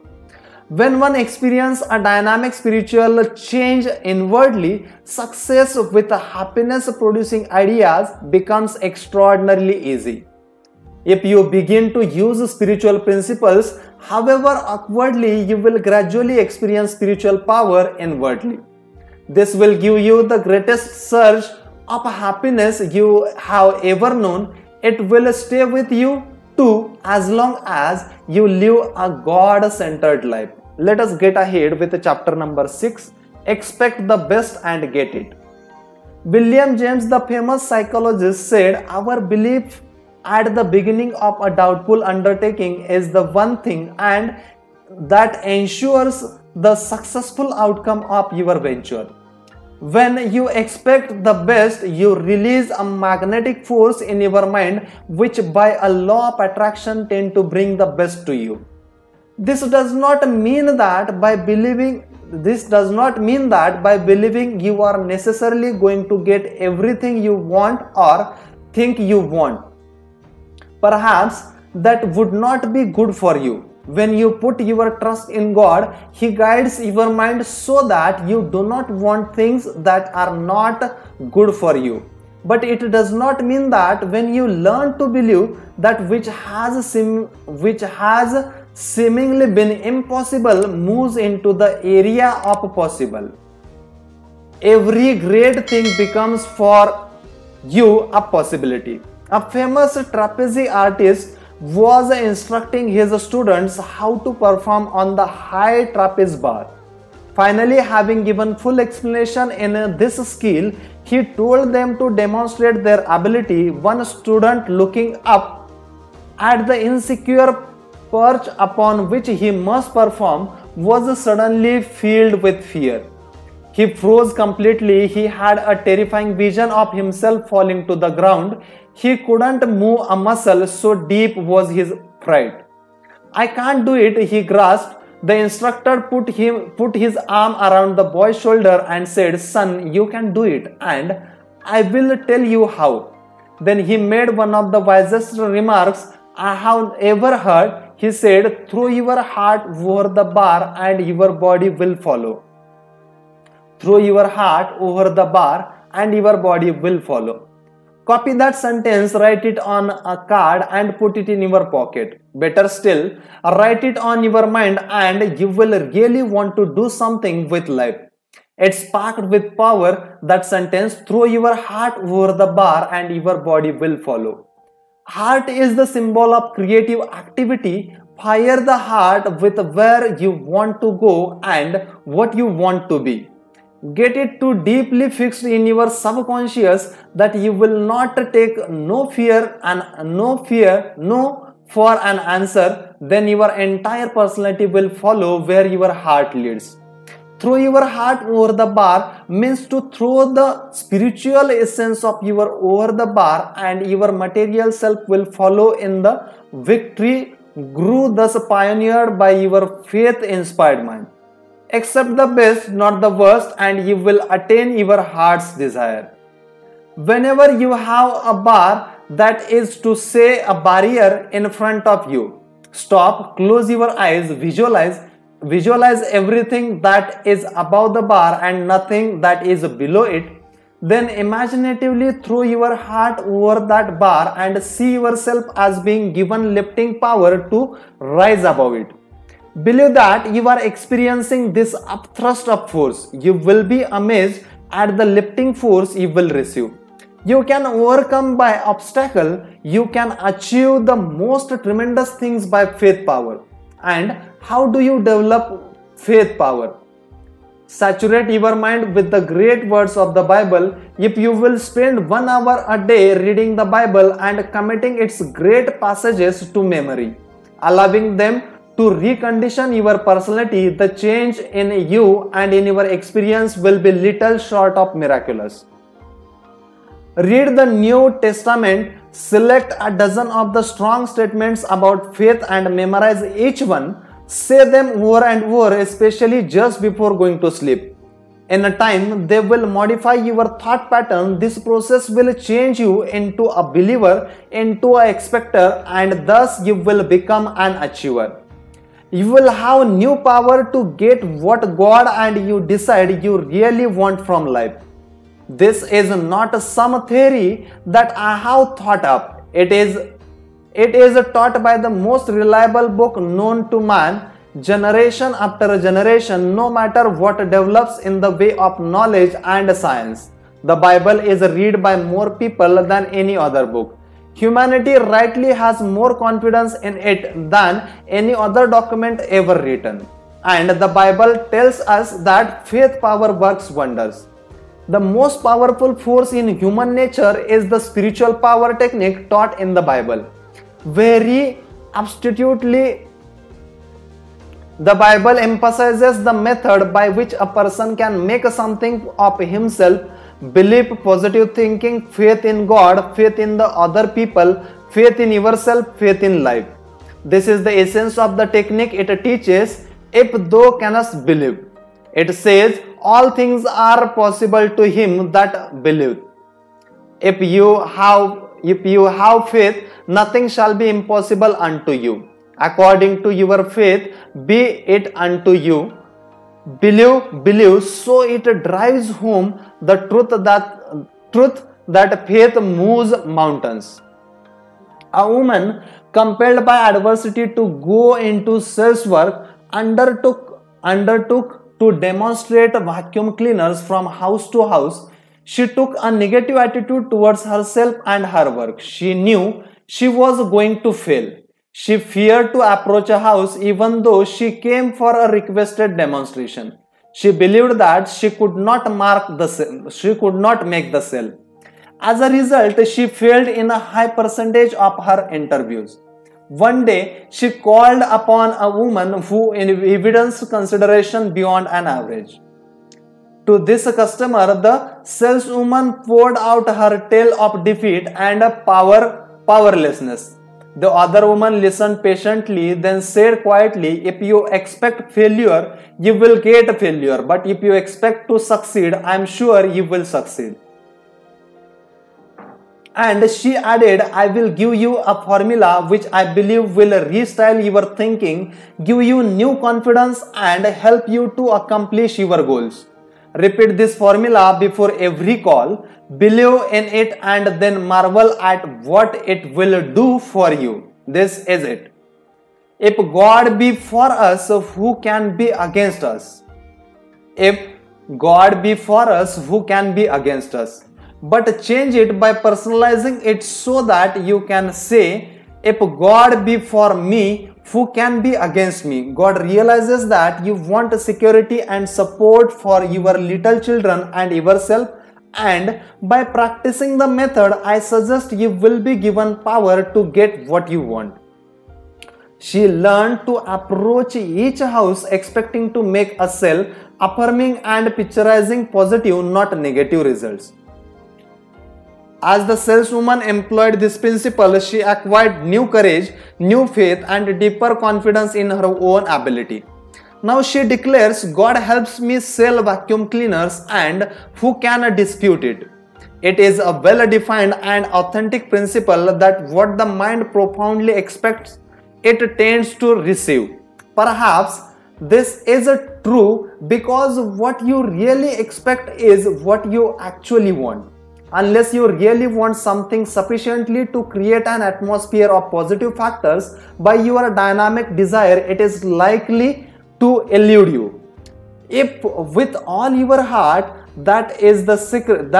When one experiences a dynamic spiritual change inwardly, success with happiness producing ideas becomes extraordinarily easy. If you begin to use spiritual principles, however awkwardly, you will gradually experience spiritual power inwardly. This will give you the greatest surge of happiness you have ever known. It will stay with you too as long as you live a God-centered life. Let us get ahead with chapter number 6. Expect the best and get it. William James, the famous psychologist, said, "Our belief at the beginning of a doubtful undertaking is the one thing and that ensures the successful outcome of your venture. When you expect the best, you release a magnetic force in your mind which by a law of attraction tend to bring the best to you. This does not mean that by believing you are necessarily going to get everything you want or think you want. Perhaps that would not be good for you. When you put your trust in God, He guides your mind so that you do not want things that are not good for you. But it does not mean that when you learn to believe that which has seemingly been impossible moves into the area of possible. Every great thing becomes for you a possibility." A famous trapeze artist was instructing his students how to perform on the high trapeze bar. Finally, having given full explanation in this skill, he told them to demonstrate their ability. One student, looking up at the insecure perch upon which he must perform, was suddenly filled with fear. He froze completely. He had a terrifying vision of himself falling to the ground. He couldn't move a muscle, so deep was his fright. "I can't do it," he grasped. The instructor put his arm around the boy's shoulder and said, "Son, you can do it, and I will tell you how." Then he made one of the wisest remarks I have ever heard. He said, "Throw your heart over the bar and your body will follow." Throw your heart over the bar and your body will follow. Copy that sentence, write it on a card and put it in your pocket. Better still, write it on your mind and you will really want to do something with life. It's packed with power, that sentence. Throw your heart over the bar and your body will follow. Heart is the symbol of creative activity. Fire the heart with where you want to go and what you want to be. Get it too deeply fixed in your subconscious that you will not take no for an answer. Then your entire personality will follow where your heart leads. Throw your heart over the bar means to throw the spiritual essence of your over the bar, and your material self will follow in the victory grew thus pioneered by your faith inspired mind. Accept the best, not the worst, and you will attain your heart's desire. Whenever you have a bar, that is to say a barrier in front of you, stop, close your eyes, visualize everything that is above the bar and nothing that is below it. Then imaginatively throw your heart over that bar and see yourself as being given lifting power to rise above it. Believe that you are experiencing this upthrust of force. You will be amazed at the lifting force you will receive. You can overcome by obstacle. You can achieve the most tremendous things by faith power. And how do you develop faith power? Saturate your mind with the great words of the Bible. If you will spend 1 hour a day reading the Bible and committing its great passages to memory, allowing them to recondition your personality, the change in you and in your experience will be little short of miraculous. Read the New Testament, select a dozen of the strong statements about faith and memorize each one. Say them over and over, especially just before going to sleep. In a time, they will modify your thought pattern. This process will change you into a believer, into an expector, and thus you will become an achiever. You will have new power to get what God and you decide you really want from life. This is not some theory that I have thought up. It is taught by the most reliable book known to man, generation after generation, no matter what develops in the way of knowledge and science. The Bible is read by more people than any other book. Humanity rightly has more confidence in it than any other document ever written. And the Bible tells us that faith power works wonders. The most powerful force in human nature is the spiritual power technique taught in the Bible. Very absolutely, the Bible emphasizes the method by which a person can make something of himself: belief, positive thinking, faith in God, faith in the other people, faith in yourself, faith in life. This is the essence of the technique it teaches. If thou canst believe, it says, all things are possible to him that believeth. If you have faith, nothing shall be impossible unto you. According to your faith, be it unto you. Believe, so it drives home the truth that faith moves mountains. A woman compelled by adversity to go into sales work undertook to demonstrate vacuum cleaners from house to house. She took a negative attitude towards herself and her work. She knew she was going to fail. She feared to approach a house even though she came for a requested demonstration. She believed that she could not make the sale. As a result, she failed in a high percentage of her interviews. One day, she called upon a woman who evidenced consideration beyond an average. To this customer, the saleswoman poured out her tale of defeat and powerlessness. The other woman listened patiently, then said quietly, if you expect failure, you will get failure. But if you expect to succeed, I am sure you will succeed. And she added, I will give you a formula which I believe will restyle your thinking, give you new confidence, and help you to accomplish your goals. Repeat this formula before every call, believe in it, and then marvel at what it will do for you. This is it. If God be for us, who can be against us? If God be for us, who can be against us? But change it by personalizing it so that you can say, if God be for me, who can be against me? God realizes that you want security and support for your little children and yourself, and by practicing the method I suggest, you will be given power to get what you want. She learned to approach each house expecting to make a sale, affirming and picturizing positive, not negative results. As the saleswoman employed this principle, she acquired new courage, new faith, and deeper confidence in her own ability. Now she declares, God helps me sell vacuum cleaners, and who can dispute it? It is a well-defined and authentic principle that what the mind profoundly expects, it tends to receive. Perhaps this is true because what you really expect is what you actually want. Unless you really want something sufficiently to create an atmosphere of positive factors by your dynamic desire, it is likely to elude you. If with all your heart, that is the secret.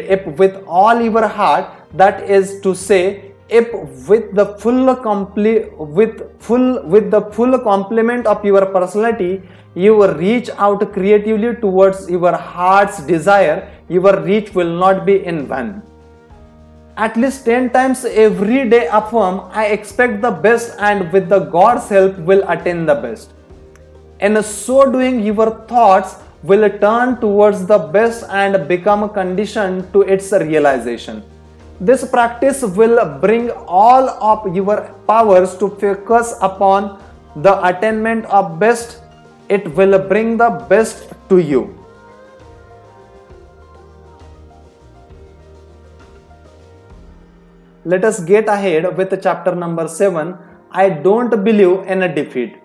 If with all your heart, that is to say, if with the full complement of your personality, you reach out creatively towards your heart's desire, your reach will not be in vain. At least 10 times every day affirm, I expect the best and with the God's help will attain the best. In so doing, your thoughts will turn towards the best and become conditioned to its realization. This practice will bring all of your powers to focus upon the attainment of best. It will bring the best to you. Let us get ahead with chapter number 7. I don't believe in a defeat.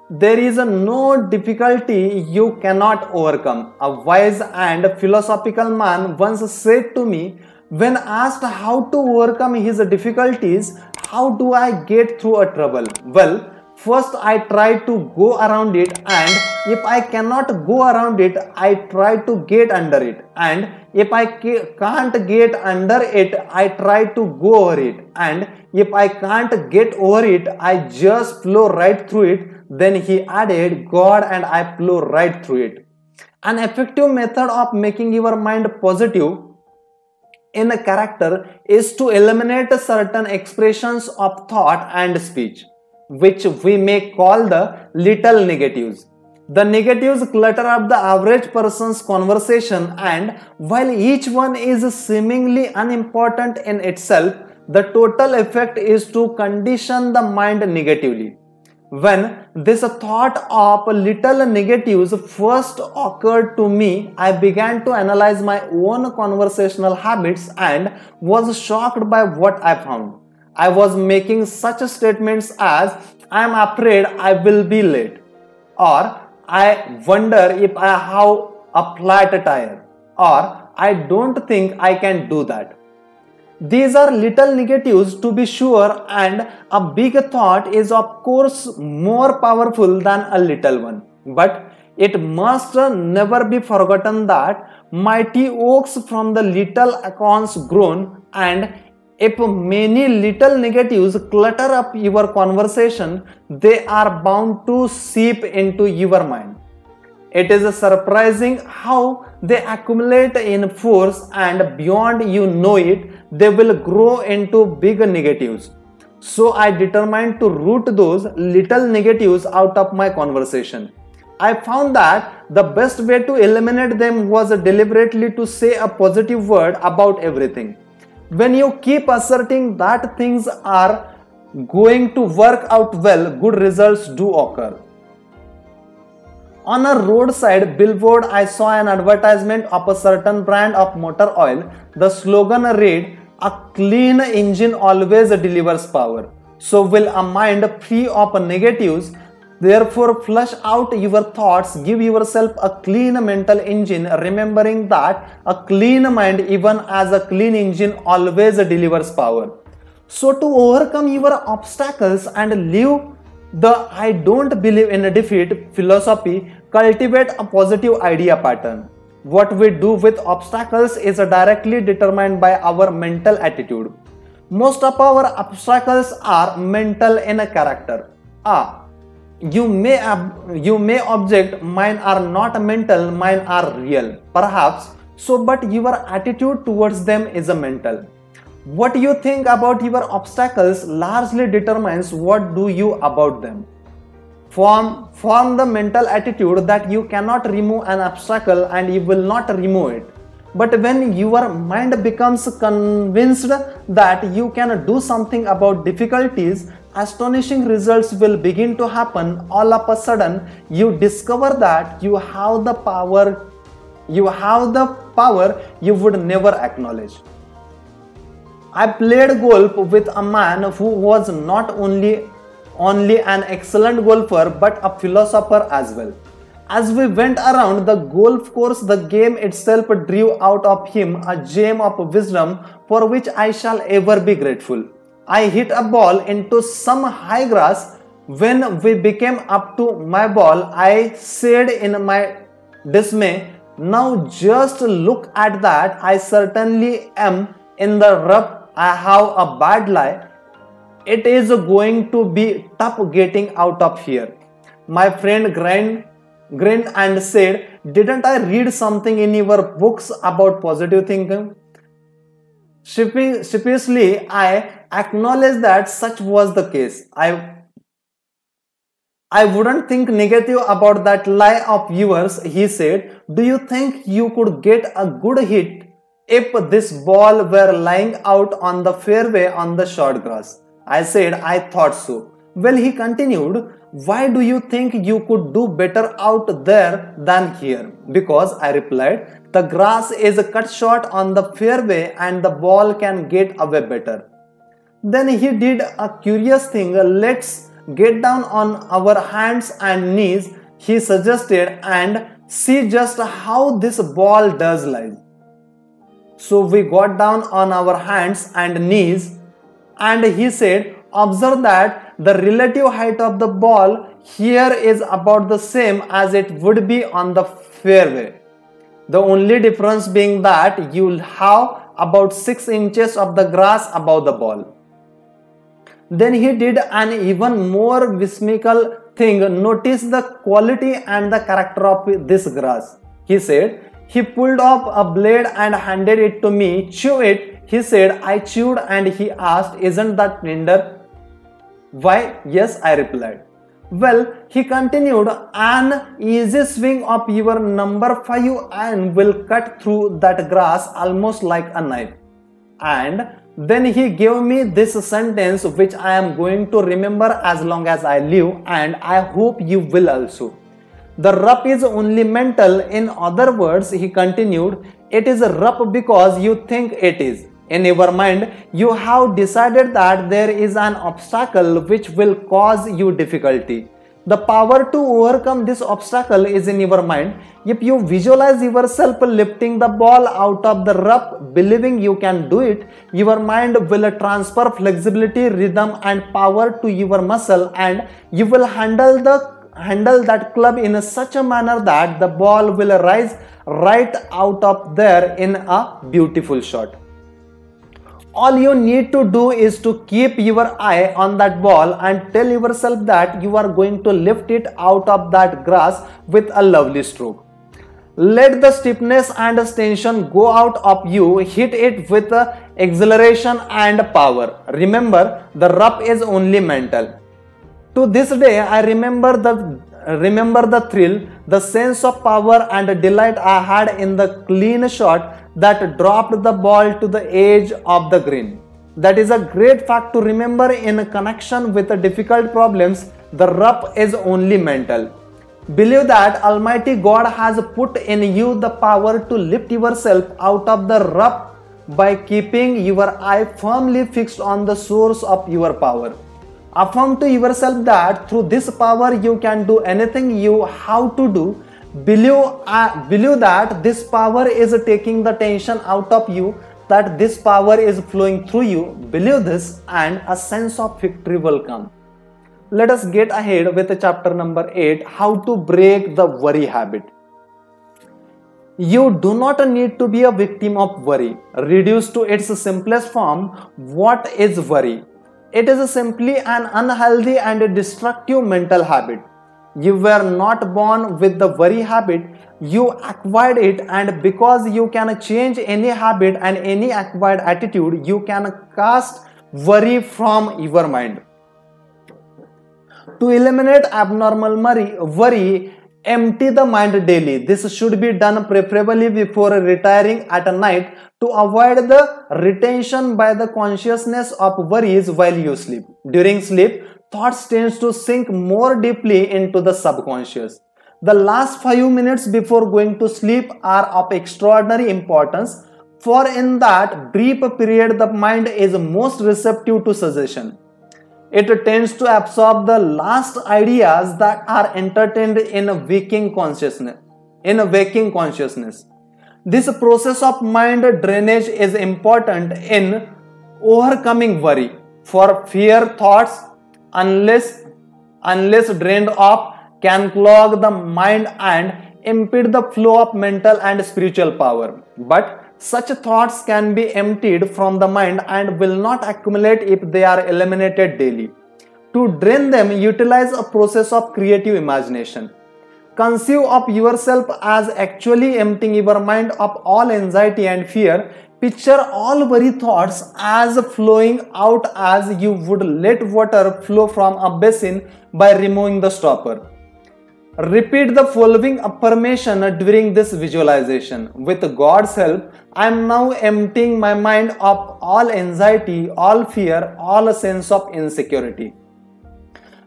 There is no difficulty you cannot overcome. A wise and philosophical man once said to me, when asked how to overcome his difficulties, how do I get through a trouble? Well, first I try to go around it, and if I cannot go around it, I try to get under it, and if I can't get under it, I try to go over it, and if I can't get over it, I just flow right through it. Then he added, God and I flow right through it. An effective method of making your mind positive in a character is to eliminate certain expressions of thought and speech, which we may call the little negatives. The negatives clutter up the average person's conversation, and while each one is seemingly unimportant in itself, the total effect is to condition the mind negatively. When this thought of little negatives first occurred to me, I began to analyze my own conversational habits and was shocked by what I found. I was making such statements as, I am afraid I will be late, or I wonder if I have a flat tire, or I don't think I can do that. These are little negatives to be sure, and a big thought is of course more powerful than a little one. But it must never be forgotten that mighty oaks from the little acorns grown, and if many little negatives clutter up your conversation, they are bound to seep into your mind. It is surprising how they accumulate in force, and beyond you know it, they will grow into big negatives. So I determined to root those little negatives out of my conversation. I found that the best way to eliminate them was deliberately to say a positive word about everything. When you keep asserting that things are going to work out well, good results do occur. On a roadside billboard, I saw an advertisement of a certain brand of motor oil. The slogan read, a clean engine always delivers power. So will a mind free of negatives. Therefore, flush out your thoughts, give yourself a clean mental engine, remembering that a clean mind, even as a clean engine, always delivers power. So to overcome your obstacles and live the I don't believe in a defeat philosophy, cultivate a positive idea pattern. What we do with obstacles is directly determined by our mental attitude. Most of our obstacles are mental in a character. You may object, mine are not mental, mine are real. Perhaps so, but your attitude towards them is a mental. What you think about your obstacles largely determines what do you about them. Form the mental attitude that you cannot remove an obstacle and you will not remove it. But when your mind becomes convinced that you can do something about difficulties, astonishing results will begin to happen. All of a sudden, you discover that you have the power you would never acknowledge. I played golf with a man who was not only an excellent golfer but a philosopher as well. As we went around the golf course, the game itself drew out of him a gem of wisdom for which I shall ever be grateful. I hit a ball into some high grass. When we became up to my ball, I said in my dismay, "Now just look at that. I certainly am in the rough. I have a bad lie. It is going to be tough getting out of here." My friend grinned and said, "Didn't I read something in your books about positive thinking?" Sheepishly, I acknowledged that such was the case. I wouldn't think negative about that lie of yours, he said. Do you think you could get a good hit if this ball were lying out on the fairway on the short grass? I said, I thought so. Well, he continued, why do you think you could do better out there than here? Because, I replied, the grass is cut short on the fairway and the ball can get away better. Then he did a curious thing. Let's get down on our hands and knees, he suggested, and see just how this ball does lie. So we got down on our hands and knees, and he said, observe that the relative height of the ball here is about the same as it would be on the fairway. The only difference being that you'll have about 6 inches of the grass above the ball. Then he did an even more whimsical thing. Notice the quality and the character of this grass, he said. He pulled off a blade and handed it to me. Chew it, he said. I chewed and he asked, isn't that tender? Why, yes, I replied. Well, he continued, an easy swing of your number 5 and will cut through that grass almost like a knife. And then he gave me this sentence which I am going to remember as long as I live, and I hope you will also. The rub is only mental. In other words, he continued, it is a rub because you think it is. In your mind, you have decided that there is an obstacle which will cause you difficulty. The power to overcome this obstacle is in your mind. If you visualize yourself lifting the ball out of the rub, believing you can do it, your mind will transfer flexibility, rhythm and power to your muscle, and you will handle that club in such a manner that the ball will rise right out of there in a beautiful shot. All you need to do is to keep your eye on that ball and tell yourself that you are going to lift it out of that grass with a lovely stroke. Let the stiffness and tension go out of you. Hit it with exhilaration and power. Remember, the rub is only mental. To this day, I remember the thrill, the sense of power and delight I had in the clean shot that dropped the ball to the edge of the green. That is a great fact to remember in connection with the difficult problems. The rub is only mental. Believe that Almighty God has put in you the power to lift yourself out of the rub by keeping your eye firmly fixed on the source of your power. Affirm to yourself that through this power you can do anything you have to do. Believe that this power is taking the tension out of you, that this power is flowing through you. Believe this and a sense of victory will come. Let us get ahead with chapter number 8, how to break the worry habit. You do not need to be a victim of worry. Reduced to its simplest form, what is worry? It is simply an unhealthy and destructive mental habit. You were not born with the worry habit, you acquired it, and because you can change any habit and any acquired attitude, you can cast worry from your mind. To eliminate abnormal worry, empty the mind daily. This should be done preferably before retiring at night to avoid the retention by the consciousness of worries while you sleep. During sleep, thoughts tend to sink more deeply into the subconscious. The last 5 minutes before going to sleep are of extraordinary importance, for in that brief period the mind is most receptive to suggestion. It tends to absorb the last ideas that are entertained in waking consciousness. This process of mind drainage is important in overcoming worry, for fear thoughts, unless drained off, can clog the mind and impede the flow of mental and spiritual power. But such thoughts can be emptied from the mind and will not accumulate if they are eliminated daily. To drain them, utilize a process of creative imagination. Conceive of yourself as actually emptying your mind of all anxiety and fear. Picture all worry thoughts as flowing out as you would let water flow from a basin by removing the stopper. Repeat the following affirmation during this visualization. With God's help, I am now emptying my mind of all anxiety, all fear, all sense of insecurity.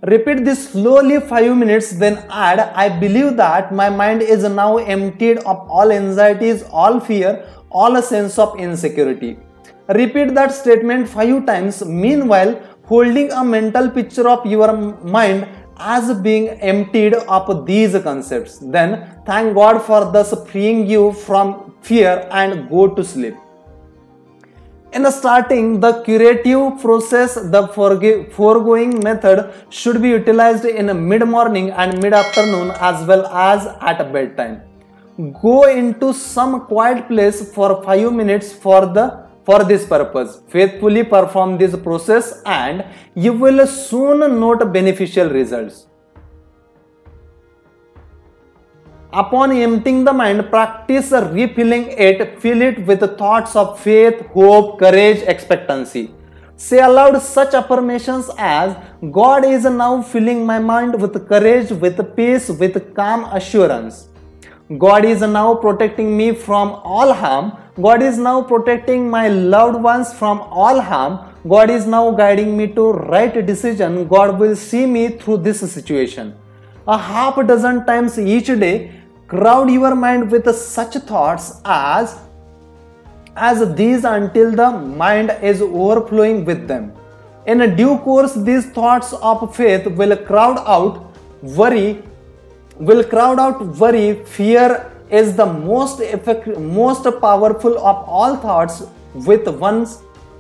Repeat this slowly 5 minutes, then add, I believe that my mind is now emptied of all anxieties, all fear, all sense of insecurity. Repeat that statement 5 times, meanwhile holding a mental picture of your mind as being emptied of these concepts. Then thank God for thus freeing you from fear and go to sleep. In starting the curative process, the foregoing method should be utilized in mid-morning and mid-afternoon as well as at bedtime. Go into some quiet place for 5 minutes for this purpose. Faithfully perform this process and you will soon note beneficial results. Upon emptying the mind, practice refilling it. Fill it with thoughts of faith, hope, courage, expectancy. Say aloud such affirmations as, God is now filling my mind with courage, with peace, with calm assurance. God is now protecting me from all harm. God is now protecting my loved ones from all harm. God is now guiding me to right decision. God will see me through this situation. A half dozen times each day, crowd your mind with such thoughts as these until the mind is overflowing with them. In due course, these thoughts of faith will crowd out worry. Fear is the most powerful of all thoughts, with one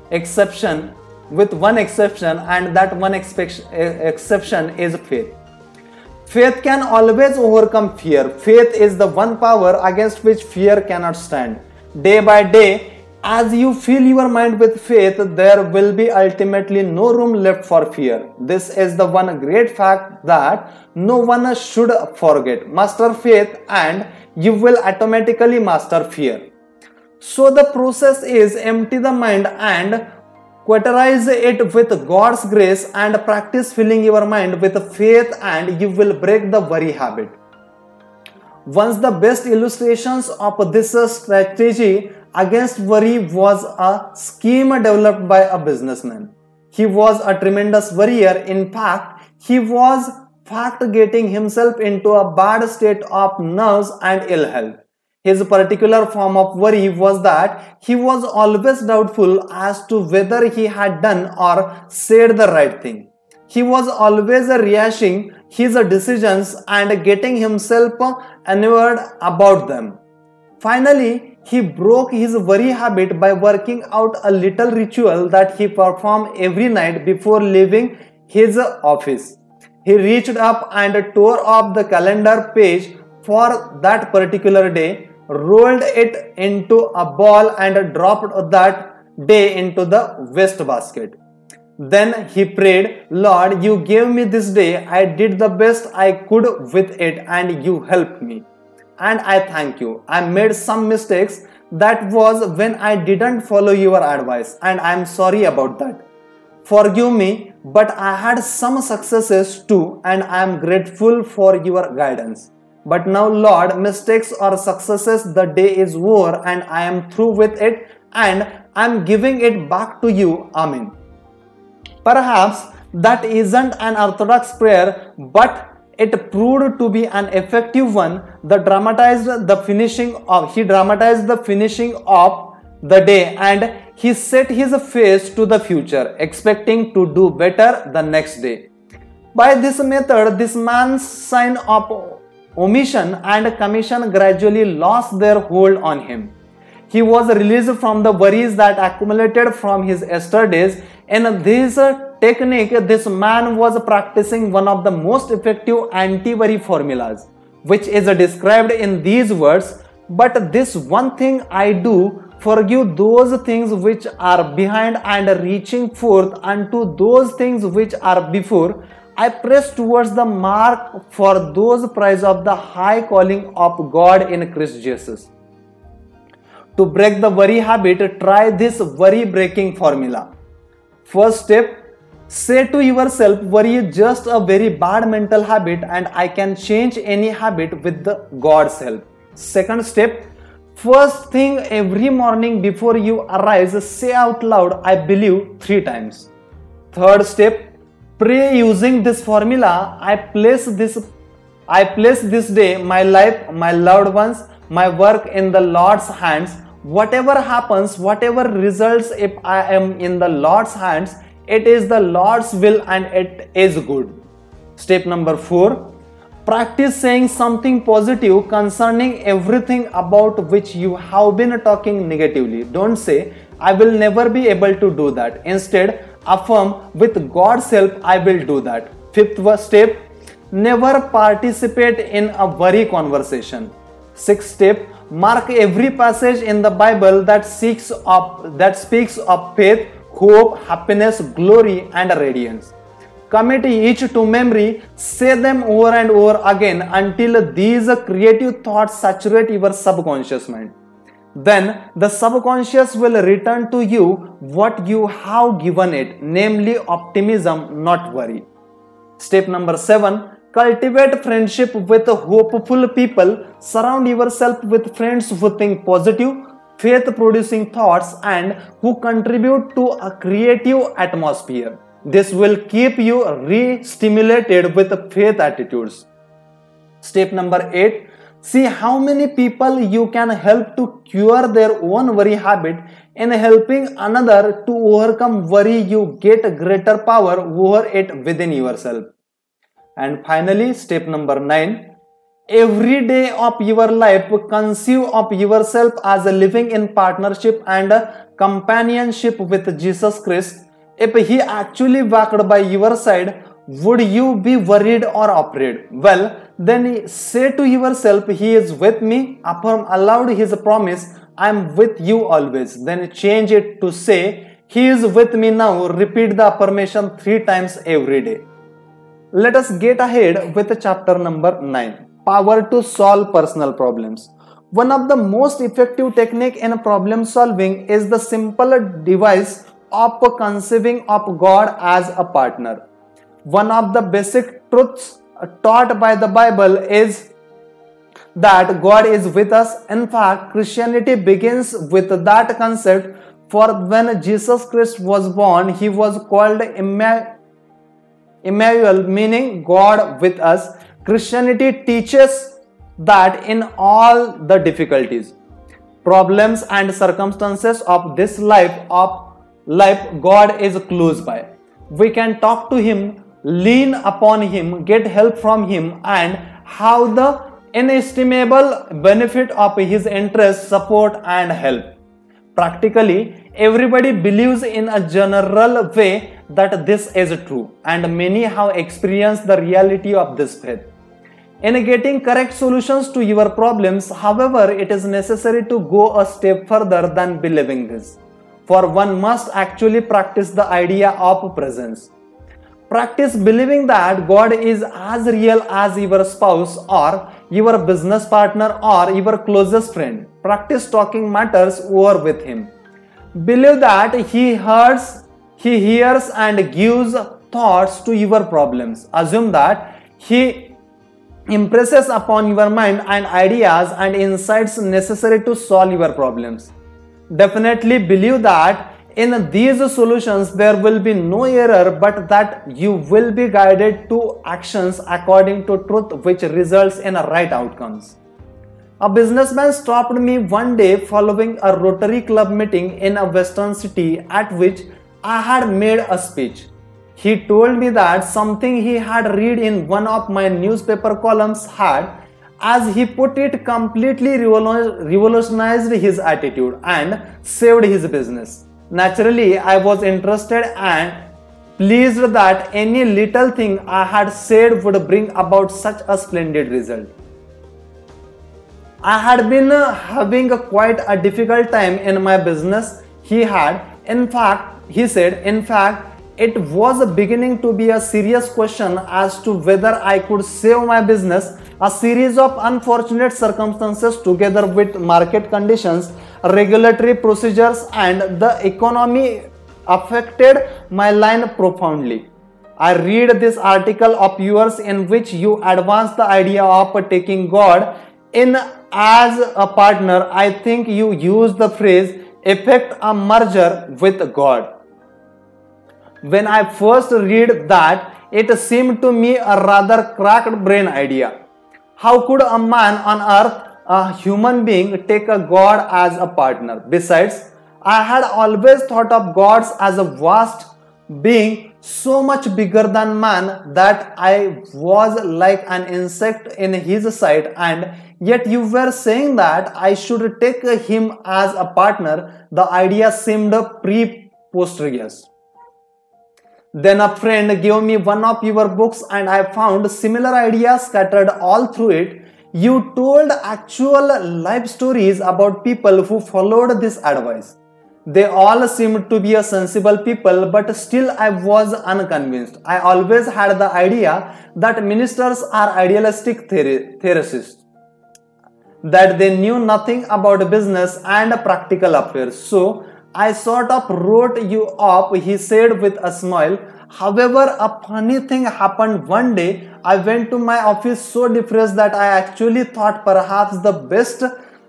exception, and that one exception is faith. Faith can always overcome fear. Faith is the one power against which fear cannot stand. Day by day, as you fill your mind with faith, there will be ultimately no room left for fear. This is the one great fact that no one should forget. Master faith and you will automatically master fear. So the process is empty the mind and cauterize it with God's grace and practice filling your mind with faith and you will break the worry habit. Once the best illustrations of this strategy against worry was a scheme developed by a businessman. He was a tremendous worrier. In fact, he was getting himself into a bad state of nerves and ill health. His particular form of worry was that he was always doubtful as to whether he had done or said the right thing. He was always rehashing his decisions and getting himself enamored about them. Finally, he broke his worry habit by working out a little ritual that he performed every night before leaving his office. He reached up and tore off the calendar page for that particular day, rolled it into a ball and dropped that day into the wastebasket. Then he prayed, Lord, you gave me this day. I did the best I could with it and you helped me. And I thank you. I made some mistakes. That was when I didn't follow your advice and I am sorry about that. Forgive me, but I had some successes too and I am grateful for your guidance. But now, Lord, mistakes or successes, the day is over and I am through with it and I am giving it back to you. Amen. Perhaps that isn't an orthodox prayer, but it proved to be an effective one. He dramatized the finishing of the day and he set his face to the future, expecting to do better the next day. By this method, this man's sign of omission and commission gradually lost their hold on him. He was released from the worries that accumulated from his yesterdays. In this technique, this man was practicing one of the most effective anti-worry formulas, which is described in these words, but this one thing I do, forgive those things which are behind and reaching forth unto those things which are before. I press towards the mark for those prize of the high calling of God in Christ Jesus. To break the worry habit, try this worry breaking formula. First step, say to yourself, worry is just a very bad mental habit and I can change any habit with God's help. Second step, first thing every morning before you arise, say out loud, I believe 3 times. Third step, pray using this formula. I place this day, my life, my loved ones, my work in the Lord's hands. Whatever happens, whatever results, if I am in the Lord's hands, it is the Lord's will and it is good. Step number 4, practice saying something positive concerning everything about which you have been talking negatively. Don't say, I will never be able to do that. Instead, affirm, with God's help, I will do that. Fifth step, never participate in a worry conversation. Sixth step, mark every passage in the Bible that speaks of faith, hope, happiness, glory, and radiance. Commit each to memory, say them over and over again until these creative thoughts saturate your subconscious mind. Then the subconscious will return to you what you have given it, namely optimism, not worry. Step number 7, cultivate friendship with hopeful people. Surround yourself with friends who think positive, faith-producing thoughts and who contribute to a creative atmosphere. This will keep you re-stimulated with faith attitudes. Step number 8, see how many people you can help to cure their own worry habit. In helping another to overcome worry, you get greater power over it within yourself. And finally, step number 9, every day of your life, conceive of yourself as living in partnership and companionship with Jesus Christ. If He actually walked by your side, would you be worried or afraid? Well, then say to yourself, He is with me. Affirm aloud His promise, I am with you always. Then change it to say, He is with me now. Repeat the affirmation 3 times every day. Let us get ahead with chapter number 9. Power to solve personal problems. One of the most effective techniques in problem solving is the simple device of conceiving of God as a partner. One of the basic truths taught by the Bible is that God is with us. In fact, Christianity begins with that concept, for when Jesus Christ was born, He was called Emmanuel, meaning God with us. Christianity teaches that in all the difficulties, problems and circumstances of this life, God is close by. We can talk to Him, lean upon Him, get help from Him, and have the inestimable benefit of His interest, support, and help. Practically, everybody believes in a general way that this is true, and many have experienced the reality of this faith. In getting correct solutions to your problems, however, it is necessary to go a step further than believing this. For one must actually practice the idea of presence. Practice believing that God is as real as your spouse or your business partner or your closest friend. Practice talking matters over with Him. Believe that He hears and gives thoughts to your problems. Assume that He impresses upon your mind and ideas and insights necessary to solve your problems. Definitely believe that in these solutions there will be no error, but that you will be guided to actions according to truth, which results in right outcomes. A businessman stopped me one day following a Rotary Club meeting in a western city at which I had made a speech. He told me that something he had read in one of my newspaper columns had, as he put it, completely revolutionized his attitude and saved his business. Naturally, I was interested and pleased that any little thing I had said would bring about such a splendid result. I had been having quite a difficult time in my business. He said, in fact, it was beginning to be a serious question as to whether I could save my business. A series of unfortunate circumstances together with market conditions, regulatory procedures and the economy affected my line profoundly. I read this article of yours in which you advance the idea of taking God in as a partner. I think you use the phrase effect a merger with God. When I first read that, it seemed to me a rather cracked brain idea. How could a man on earth, a human being, take a God as a partner? Besides, I had always thought of gods as a vast being so much bigger than man that I was like an insect in his sight, and yet you were saying that I should take him as a partner. The idea seemed preposterous. Then a friend gave me one of your books and I found similar ideas scattered all through it. You told actual life stories about people who followed this advice. They all seemed to be a sensible people, but still I was unconvinced. I always had the idea that ministers are idealistic theorists, that they knew nothing about business and practical affairs. So I sort of wrote you up, he said with a smile. However, a funny thing happened one day. I went to my office so depressed that I actually thought perhaps the best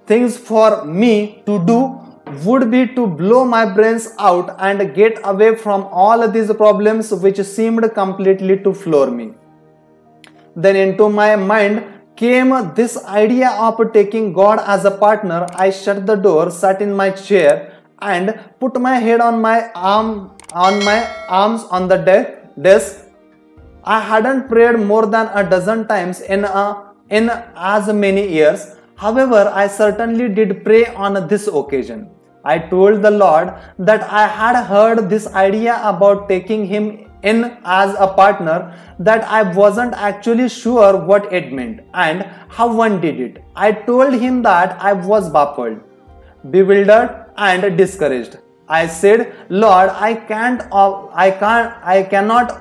things for me to do would be to blow my brains out and get away from all these problems which seemed completely to floor me. Then into my mind came this idea of taking God as a partner. I shut the door, sat in my chair and put my head on my arms on the desk. I hadn't prayed more than a dozen times in as many years. However, I certainly did pray on this occasion. I told the Lord that I had heard this idea about taking him in as a partner, that I wasn't actually sure what it meant and how one did it. I told him that I was baffled, bewildered and discouraged. I said, Lord, I cannot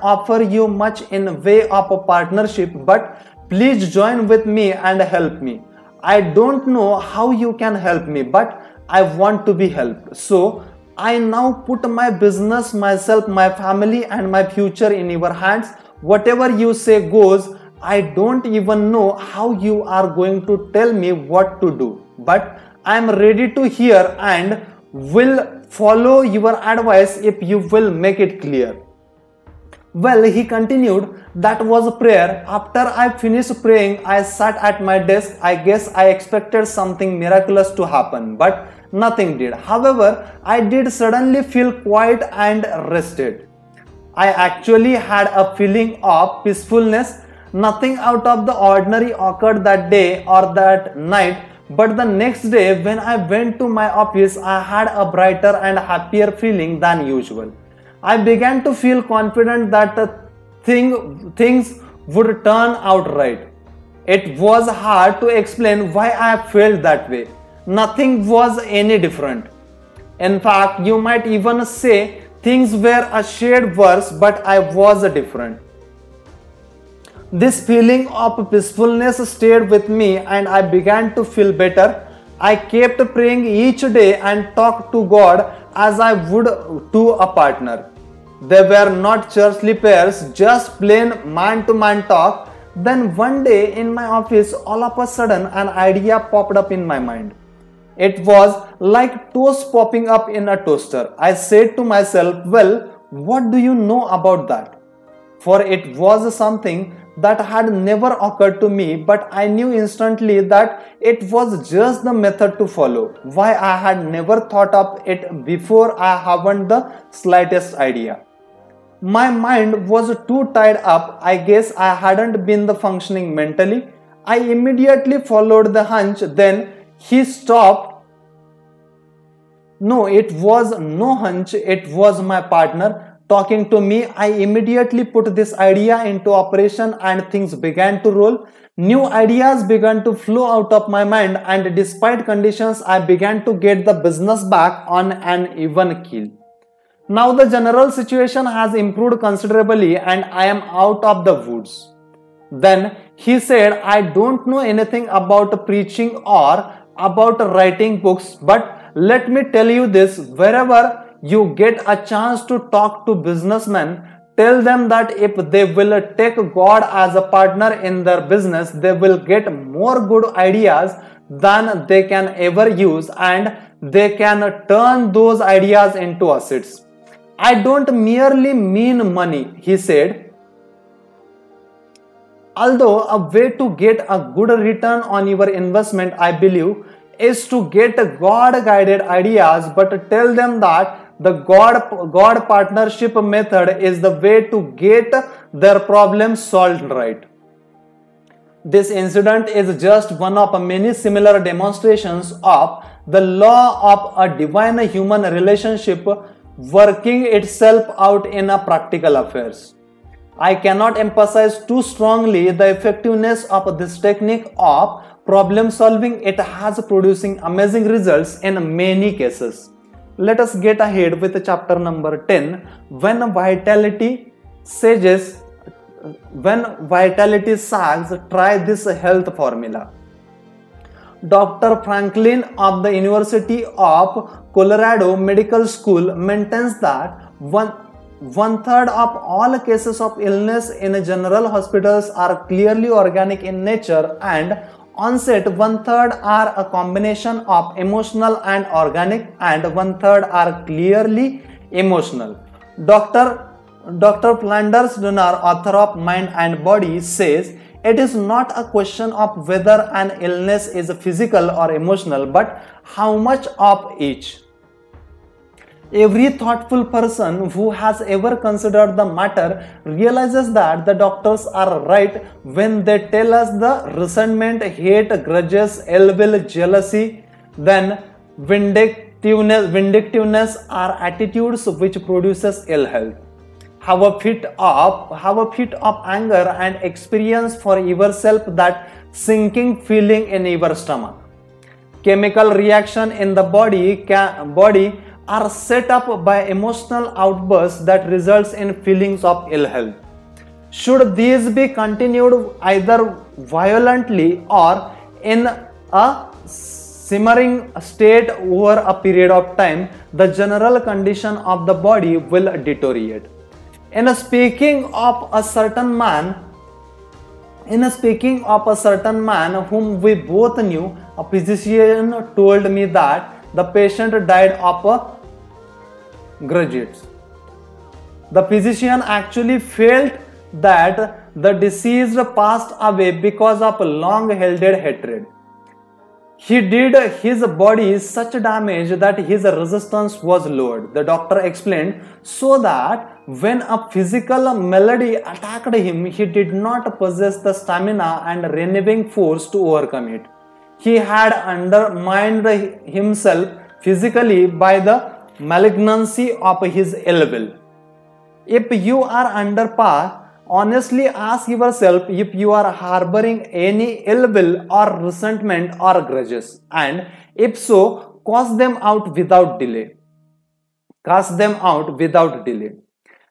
offer you much in way of a partnership, but please join with me and help me. I don't know how you can help me, but I want to be helped. So I now put my business, myself, my family and my future in your hands. Whatever you say goes. I don't even know how you are going to tell me what to do, but I am ready to hear and will follow your advice if you will make it clear. Well, he continued, that was prayer. After I finished praying, I sat at my desk. I guess I expected something miraculous to happen, but nothing did. However, I did suddenly feel quiet and rested. I actually had a feeling of peacefulness. Nothing out of the ordinary occurred that day or that night, but the next day when I went to my office, I had a brighter and happier feeling than usual. I began to feel confident that things would turn out right. It was hard to explain why I felt that way. Nothing was any different. In fact, you might even say things were a shade worse, but I was different. This feeling of peacefulness stayed with me and I began to feel better. I kept praying each day and talked to God as I would to a partner. They were not churchly prayers, just plain man-to-man talk. Then one day in my office, all of a sudden an idea popped up in my mind. It was like toast popping up in a toaster. I said to myself, well, what do you know about that? For it was something that had never occurred to me, but I knew instantly that it was just the method to follow. Why I had never thought of it before, I haven't the slightest idea. My mind was too tied up. I guess I hadn't been functioning mentally. I immediately followed the hunch. Then he stopped. No, it was no hunch. It was my partner talking to me. I immediately put this idea into operation and things began to roll. New ideas began to flow out of my mind, and despite conditions, I began to get the business back on an even keel. Now the general situation has improved considerably and I am out of the woods. Then he said, I don't know anything about preaching or about writing books, but let me tell you this, wherever you get a chance to talk to businessmen, tell them that if they will take God as a partner in their business, they will get more good ideas than they can ever use, and they can turn those ideas into assets. I don't merely mean money, he said. Although a way to get a good return on your investment, I believe, is to get God-guided ideas, but tell them that the God partnership method is the way to get their problems solved right. This incident is just one of many similar demonstrations of the law of a divine-human relationship working itself out in a practical affairs. I cannot emphasize too strongly the effectiveness of this technique of problem solving. It has producing amazing results in many cases. Let us get ahead with chapter number 10, when vitality sages try this health formula. Dr. Franklin of the University of Colorado Medical School maintains that one-third of all cases of illness in general hospitals are clearly organic in nature, and onset, one-third are a combination of emotional and organic, and one-third are clearly emotional. Dr. Flanders Donner, author of Mind and Body, says it is not a question of whether an illness is physical or emotional, but how much of each. Every thoughtful person who has ever considered the matter realizes that the doctors are right when they tell us the resentment, hate, grudges, ill will, jealousy, then vindictiveness are attitudes which produces ill health. Have a fit of anger and experience for yourself that sinking feeling in your stomach. Chemical reaction in the body are set up by emotional outbursts that results in feelings of ill health. Should these be continued either violently or in a simmering state over a period of time, the general condition of the body will deteriorate. In speaking of a certain man whom we both knew, a physician told me that the patient died of grudges. The physician actually felt that the deceased passed away because of long-held hatred. He did his body such damage that his resistance was lowered, the doctor explained, so that when a physical malady attacked him, he did not possess the stamina and renewing force to overcome it. He had undermined himself physically by the malignancy of his ill will. If you are under par, honestly ask yourself if you are harboring any ill will or resentment or grudges, and if so, cast them out without delay.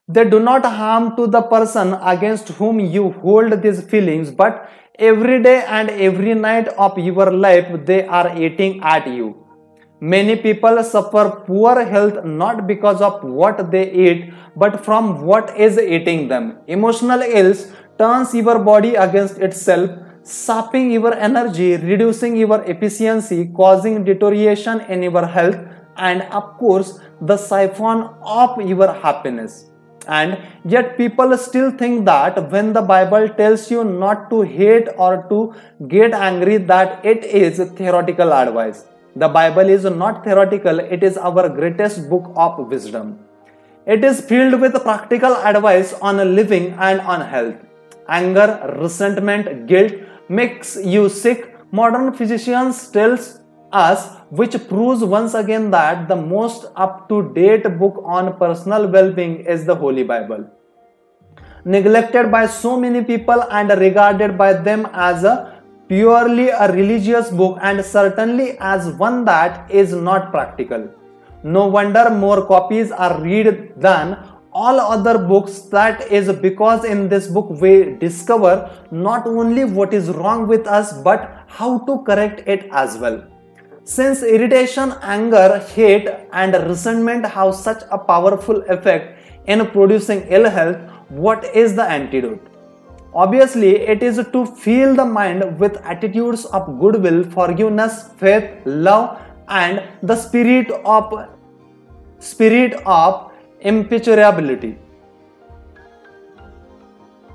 They do not harm to the person against whom you hold these feelings, but every day and every night of your life they are eating at you. Many people suffer poor health not because of what they eat, but from what is eating them. Emotional ills turns your body against itself, sapping your energy, reducing your efficiency, causing deterioration in your health, and of course, the siphon of your happiness. And yet people still think that when the Bible tells you not to hate or to get angry, that it is theoretical advice. The Bible is not theoretical, it is our greatest book of wisdom. It is filled with practical advice on living and on health. Anger, resentment, guilt makes you sick. Modern physicians tells us, which proves once again that the most up-to-date book on personal well-being is the Holy Bible. Neglected by so many people and regarded by them as purely a religious book, and certainly as one that is not practical. No wonder more copies are read than all other books. That is because in this book we discover not only what is wrong with us but how to correct it as well. Since irritation, anger, hate and resentment have such a powerful effect in producing ill health, what is the antidote? Obviously, it is to fill the mind with attitudes of goodwill, forgiveness, faith, love and the spirit of imperturbability.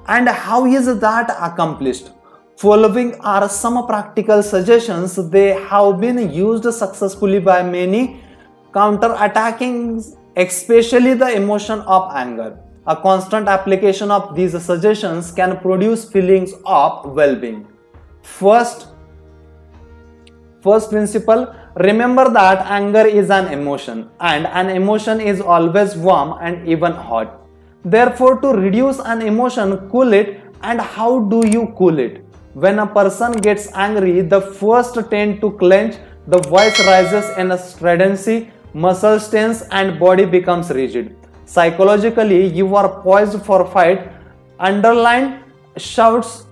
And how is that accomplished? Following are some practical suggestions. They have been used successfully by many, counter-attacking especially the emotion of anger. A constant application of these suggestions can produce feelings of well-being. First principle, remember that anger is an emotion and an emotion is always warm and even hot. Therefore, to reduce an emotion, cool it. And how do you cool it? When a person gets angry, the first tend to clench, the voice rises in a stridency, muscles tense and body becomes rigid. Psychologically, you are poised for fight, underline shouts,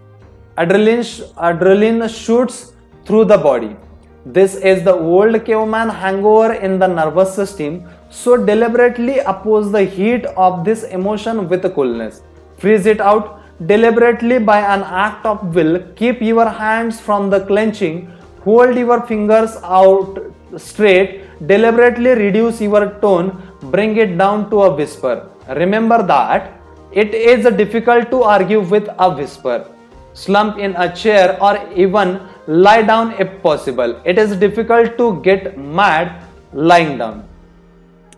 adrenaline shoots through the body. This is the old caveman hangover in the nervous system, so deliberately oppose the heat of this emotion with coolness. Freeze it out deliberately by an act of will. Keep your hands from the clenching, hold your fingers out straight, deliberately reduce your tone, bring it down to a whisper. Remember that it is difficult to argue with a whisper. Slump in a chair or even lie down if possible. It is difficult to get mad lying down.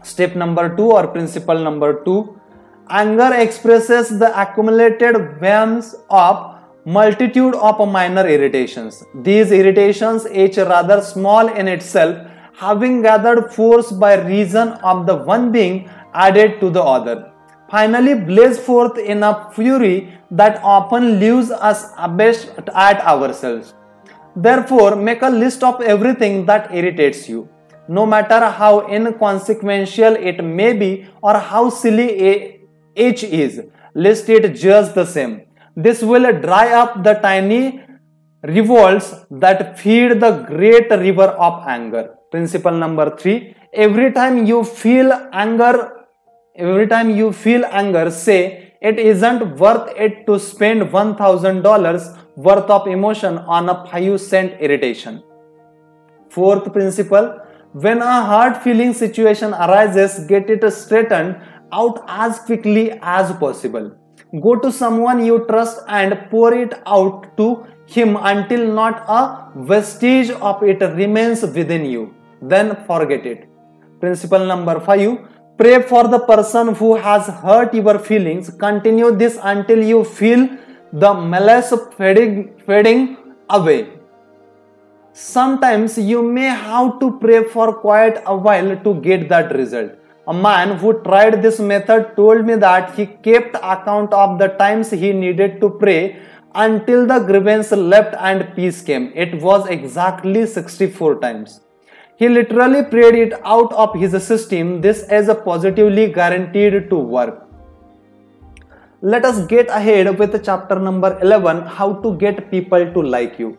Step number 2 or principle number 2. Anger expresses the accumulated whims of multitude of minor irritations. These irritations, each rather small in itself, having gathered force by reason of the one being added to the other, finally blaze forth in a fury that often leaves us abashed at ourselves. Therefore, make a list of everything that irritates you, no matter how inconsequential it may be or how silly each is. List it just the same. This will dry up the tiny revolts that feed the great river of anger. Principle number 3. Every time you feel anger, say, it isn't worth it to spend $1,000 worth of emotion on a 5-cent irritation. Fourth principle, when a hard feeling situation arises, get it straightened out as quickly as possible. Go to someone you trust and pour it out to him until not a vestige of it remains within you. Then forget it. Principle number 5. Pray for the person who has hurt your feelings. Continue this until you feel the malice fading away. Sometimes you may have to pray for quite a while to get that result. A man who tried this method told me that he kept account of the times he needed to pray until the grievance left and peace came. It was exactly 64 times. He literally prayed it out of his system. This is positively guaranteed to work. Let us get ahead with chapter number 11, how to get people to like you.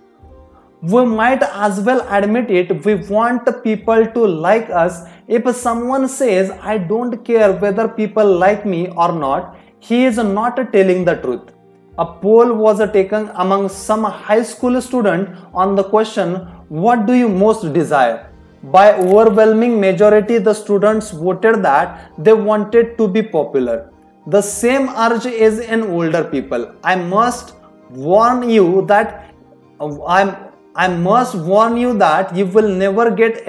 We might as well admit it, we want people to like us. If someone says, I don't care whether people like me or not, he is not telling the truth. A poll was taken among some high school students on the question, what do you most desire? By overwhelming majority, the students voted that they wanted to be popular. The same urge is in older people. I must warn you that you will never get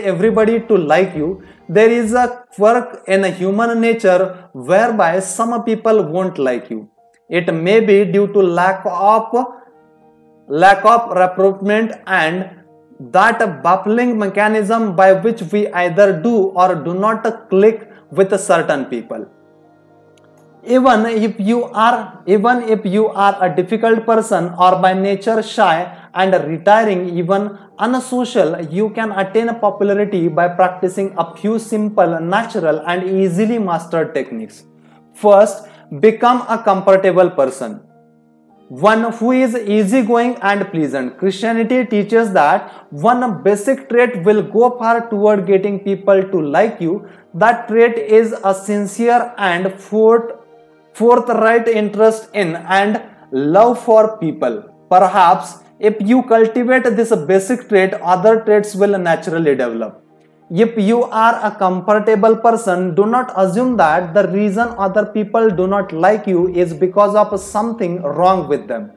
everybody to like you. There is a quirk in human nature whereby some people won't like you. It may be due to lack of recruitment and that baffling mechanism by which we either do or do not click with certain people. Even if you are a difficult person or by nature shy, and retiring even unsocial, you can attain popularity by practicing a few simple, natural and easily mastered techniques. First, become a comfortable person. One who is easygoing and pleasant. Christianity teaches that one basic trait will go far toward getting people to like you. That trait is a sincere and forthright interest in and love for people. Perhaps if you cultivate this basic trait, other traits will naturally develop. If you are a comfortable person, do not assume that the reason other people do not like you is because of something wrong with them.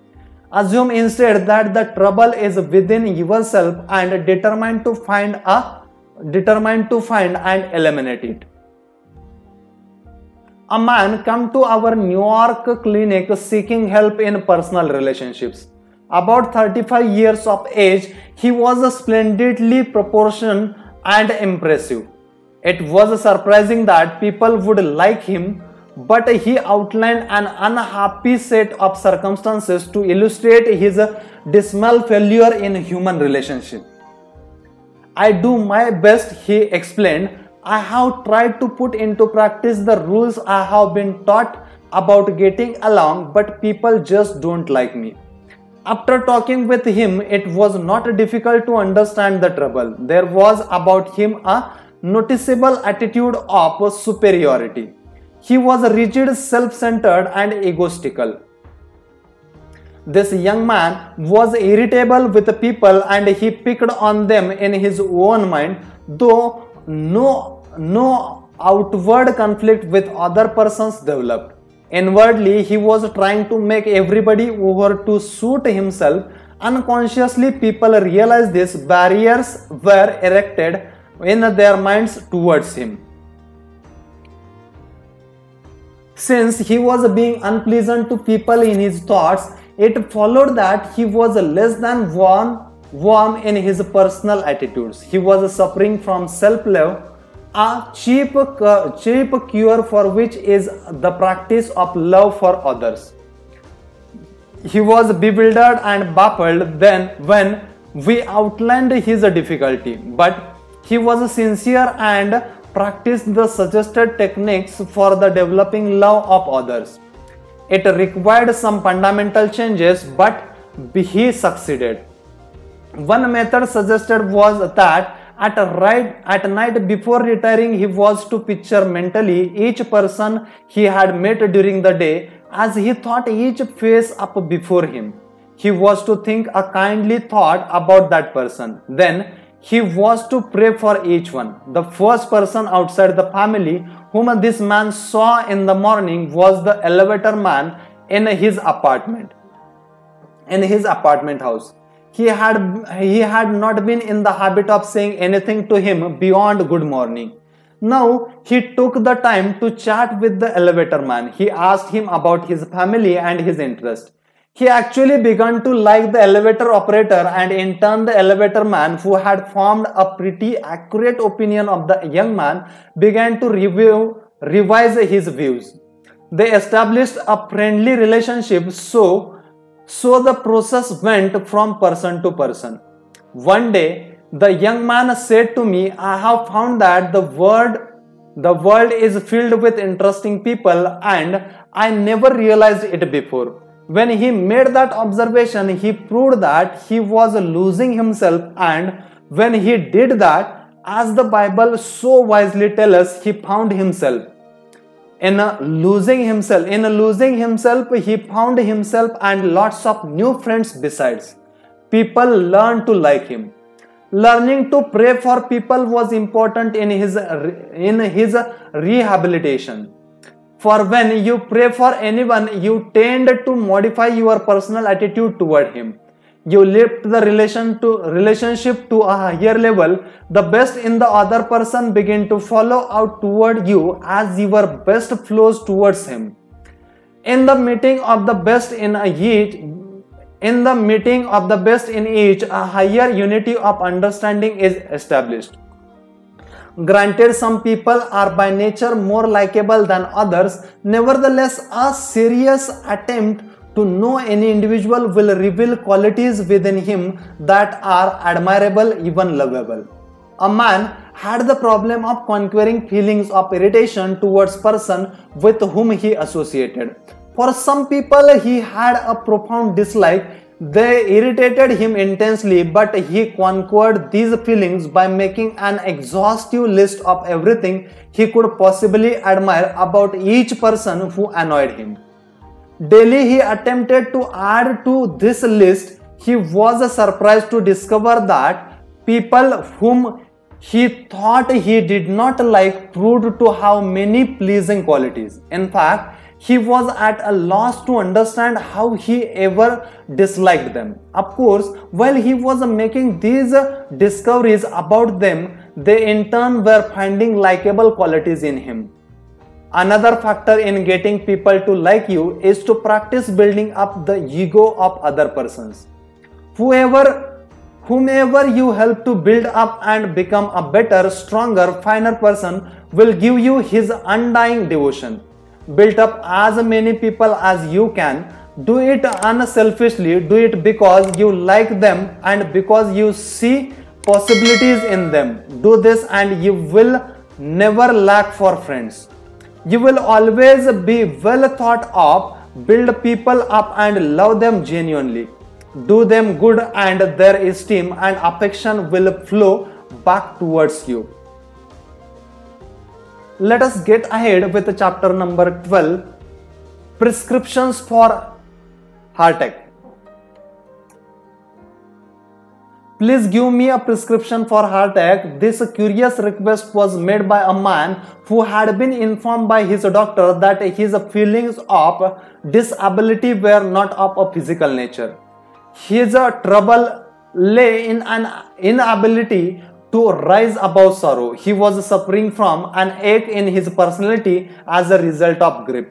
Assume instead that the trouble is within yourself and determined to find and eliminate it. A man came to our New York clinic seeking help in personal relationships. About 35 years of age, he was splendidly proportioned and impressive. It was surprising that people would like him, but he outlined an unhappy set of circumstances to illustrate his dismal failure in human relationships. I do my best, he explained. I have tried to put into practice the rules I have been taught about getting along, but people just don't like me. After talking with him, it was not difficult to understand the trouble. There was about him a noticeable attitude of superiority. He was rigid, self-centered, and egotistical. This young man was irritable with people and he picked on them in his own mind, though no outward conflict with other persons developed. Inwardly, he was trying to make everybody over to suit himself. Unconsciously, people realized these barriers were erected in their minds towards him. Since he was being unpleasant to people in his thoughts, it followed that he was less than warm in his personal attitudes. He was suffering from self-love, a cheap cure for which is the practice of love for others. He was bewildered and baffled then when we outlined his difficulty, but he was sincere and practiced the suggested techniques for the developing love of others. It required some fundamental changes, but he succeeded. One method suggested was that at night before retiring, he was to picture mentally each person he had met during the day as he thought each face up before him. He was to think a kindly thought about that person. Then he was to pray for each one. The first person outside the family whom this man saw in the morning was the elevator man in his apartment house. He had not been in the habit of saying anything to him beyond good morning. Now he took the time to chat with the elevator man. He asked him about his family and his interest. He actually began to like the elevator operator, and in turn the elevator man, who had formed a pretty accurate opinion of the young man, began to revise his views. They established a friendly relationship, so the process went from person to person. One day, the young man said to me, I have found that the world is filled with interesting people and I never realized it before. When he made that observation, he proved that he was losing himself, and when he did that, as the Bible so wisely tells us, he found himself. In losing himself, he found himself and lots of new friends besides. People learned to like him. Learning to pray for people was important in his rehabilitation. For when you pray for anyone, you tend to modify your personal attitude toward him. You lift the relationship to a higher level. The best in the other person begin to follow out toward you as your best flows towards him. In the meeting of the best in each, a higher unity of understanding is established. Granted, some people are by nature more likable than others. Nevertheless, a serious attempt To know any individual will reveal qualities within him that are admirable, even lovable. A man had the problem of conquering feelings of irritation towards person with whom he associated. For some people, he had a profound dislike. They irritated him intensely, but he conquered these feelings by making an exhaustive list of everything he could possibly admire about each person who annoyed him. Daily he attempted to add to this list. He was surprised to discover that people whom he thought he did not like proved to have many pleasing qualities. In fact, he was at a loss to understand how he ever disliked them. Of course, while he was making these discoveries about them, they in turn were finding likable qualities in him. Another factor in getting people to like you is to practice building up the ego of other persons. Whomever you help to build up and become a better, stronger, finer person will give you his undying devotion. Build up as many people as you can. Do it unselfishly. Do it because you like them and because you see possibilities in them. Do this and you will never lack for friends. You will always be well thought of. Build people up and love them genuinely. Do them good and their esteem and affection will flow back towards you. Let us get ahead with chapter number 12, Prescriptions for Heartache. Please give me a prescription for heartache. This curious request was made by a man who had been informed by his doctor that his feelings of disability were not of a physical nature. His trouble lay in an inability to rise above sorrow. He was suffering from an ache in his personality as a result of grief.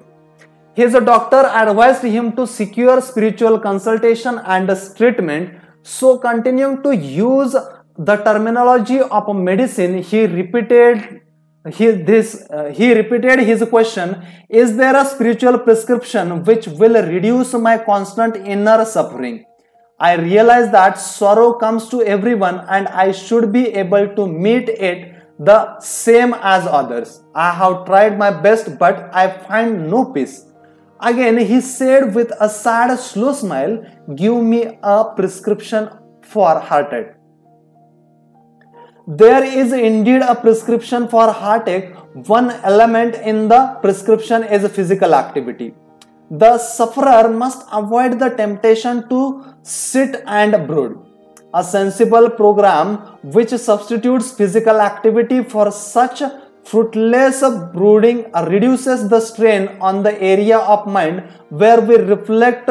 His doctor advised him to secure spiritual consultation and treatment. So, continuing to use the terminology of medicine, he repeated his question: is there a spiritual prescription which will reduce my constant inner suffering? I realize that sorrow comes to everyone and I should be able to meet it the same as others. I have tried my best, but I find no peace. Again, he said with a sad, slow smile, give me a prescription for heartache. There is indeed a prescription for heartache. One element in the prescription is physical activity. The sufferer must avoid the temptation to sit and brood. A sensible program which substitutes physical activity for such fruitless brooding reduces the strain on the area of mind where we reflect,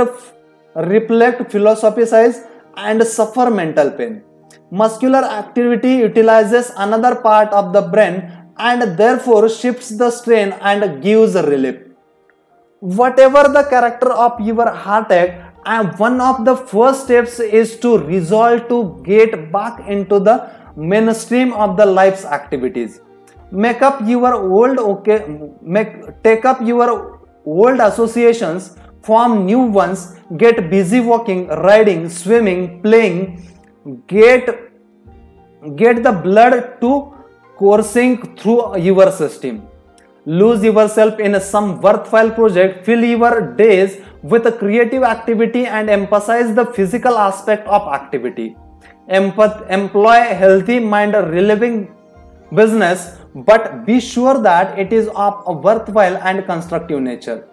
philosophize, and suffer mental pain. Muscular activity utilizes another part of the brain and therefore shifts the strain and gives relief. Whatever the character of your heartache, one of the first steps is to resolve to get back into the mainstream of the life's activities. Take up your old associations, form new ones, get busy walking, riding, swimming, playing, get the blood to coursing through your system. Lose yourself in some worthwhile project, fill your days with a creative activity and emphasize the physical aspect of activity. Employ healthy mind relieving business, but be sure that it is of a worthwhile and constructive nature.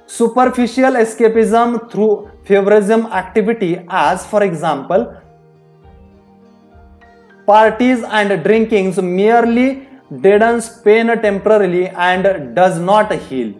Superficial escapism through favorism activity, as for example parties and drinkings, merely deadens pain temporarily and does not heal.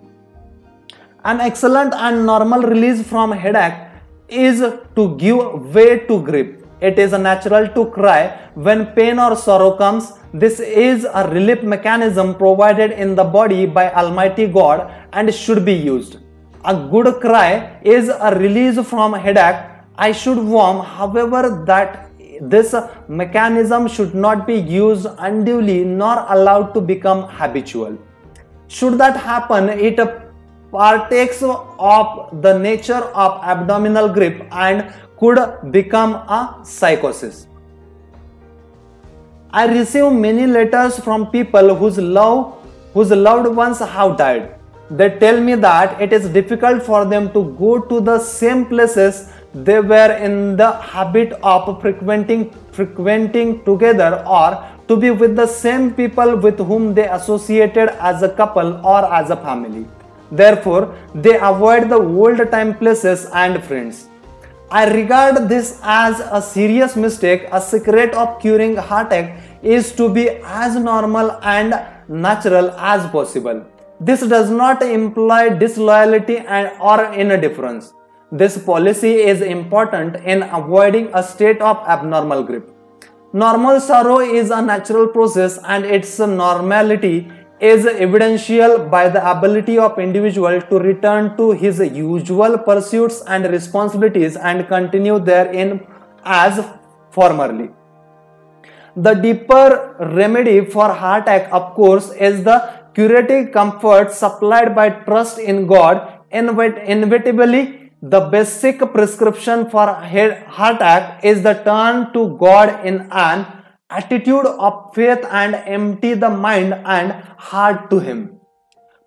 An excellent and normal release from headache is to give way to grief. It is natural to cry when pain or sorrow comes. This is a relief mechanism provided in the body by Almighty God and should be used. A good cry is a release from headache. I should warn, however, that this mechanism should not be used unduly nor allowed to become habitual. Should that happen, it partakes of the nature of abdominal grip and could become a psychosis. I receive many letters from people whose loved ones have died. They tell me that it is difficult for them to go to the same places they were in the habit of frequenting together, or to be with the same people with whom they associated as a couple or as a family. Therefore, they avoid the old-time places and friends. I regard this as a serious mistake. A secret of curing heartache is to be as normal and natural as possible. This does not imply disloyalty or indifference. This policy is important in avoiding a state of abnormal grip. Normal sorrow is a natural process, and its normality is evidential by the ability of individual to return to his usual pursuits and responsibilities and continue therein as formerly. The deeper remedy for heartache, of course, is the curative comfort supplied by trust in God. Inevitably, the basic prescription for heartache is the turn to God in an attitude of faith and empty the mind and heart to Him.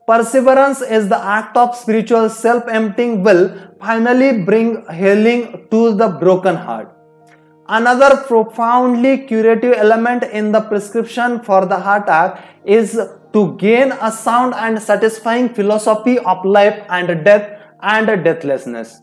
Perseverance is the act of spiritual self-emptying will finally bring healing to the broken heart. Another profoundly curative element in the prescription for the heartache is to gain a sound and satisfying philosophy of life and death and deathlessness.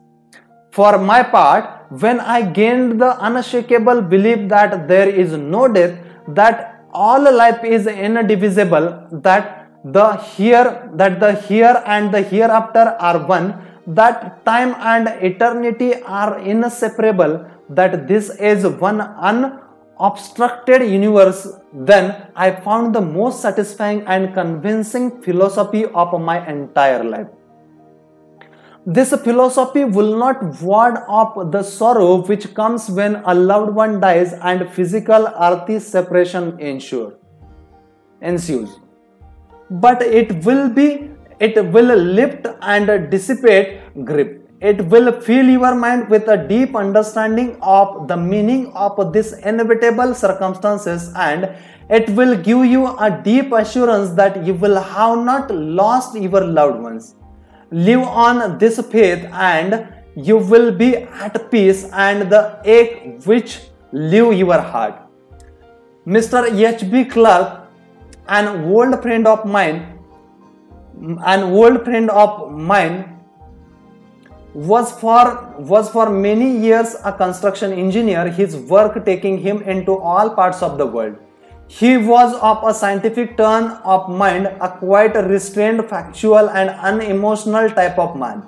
For my part, when I gained the unshakable belief that there is no death, that all life is indivisible, that the here and the hereafter are one, that time and eternity are inseparable, that this is one unobstructed universe, then I found the most satisfying and convincing philosophy of my entire life. This philosophy will not ward off the sorrow which comes when a loved one dies and physical earthly separation ensues. But it will lift and dissipate grief. It will fill your mind with a deep understanding of the meaning of these inevitable circumstances, and it will give you a deep assurance that you will have not lost your loved ones. Live on this faith and you will be at peace, and the ache which leave your heart. Mr. H.B. Clarke, an old friend of mine, was for many years a construction engineer, his work taking him into all parts of the world. He was of a scientific turn of mind, a quite restrained, factual and unemotional type of man.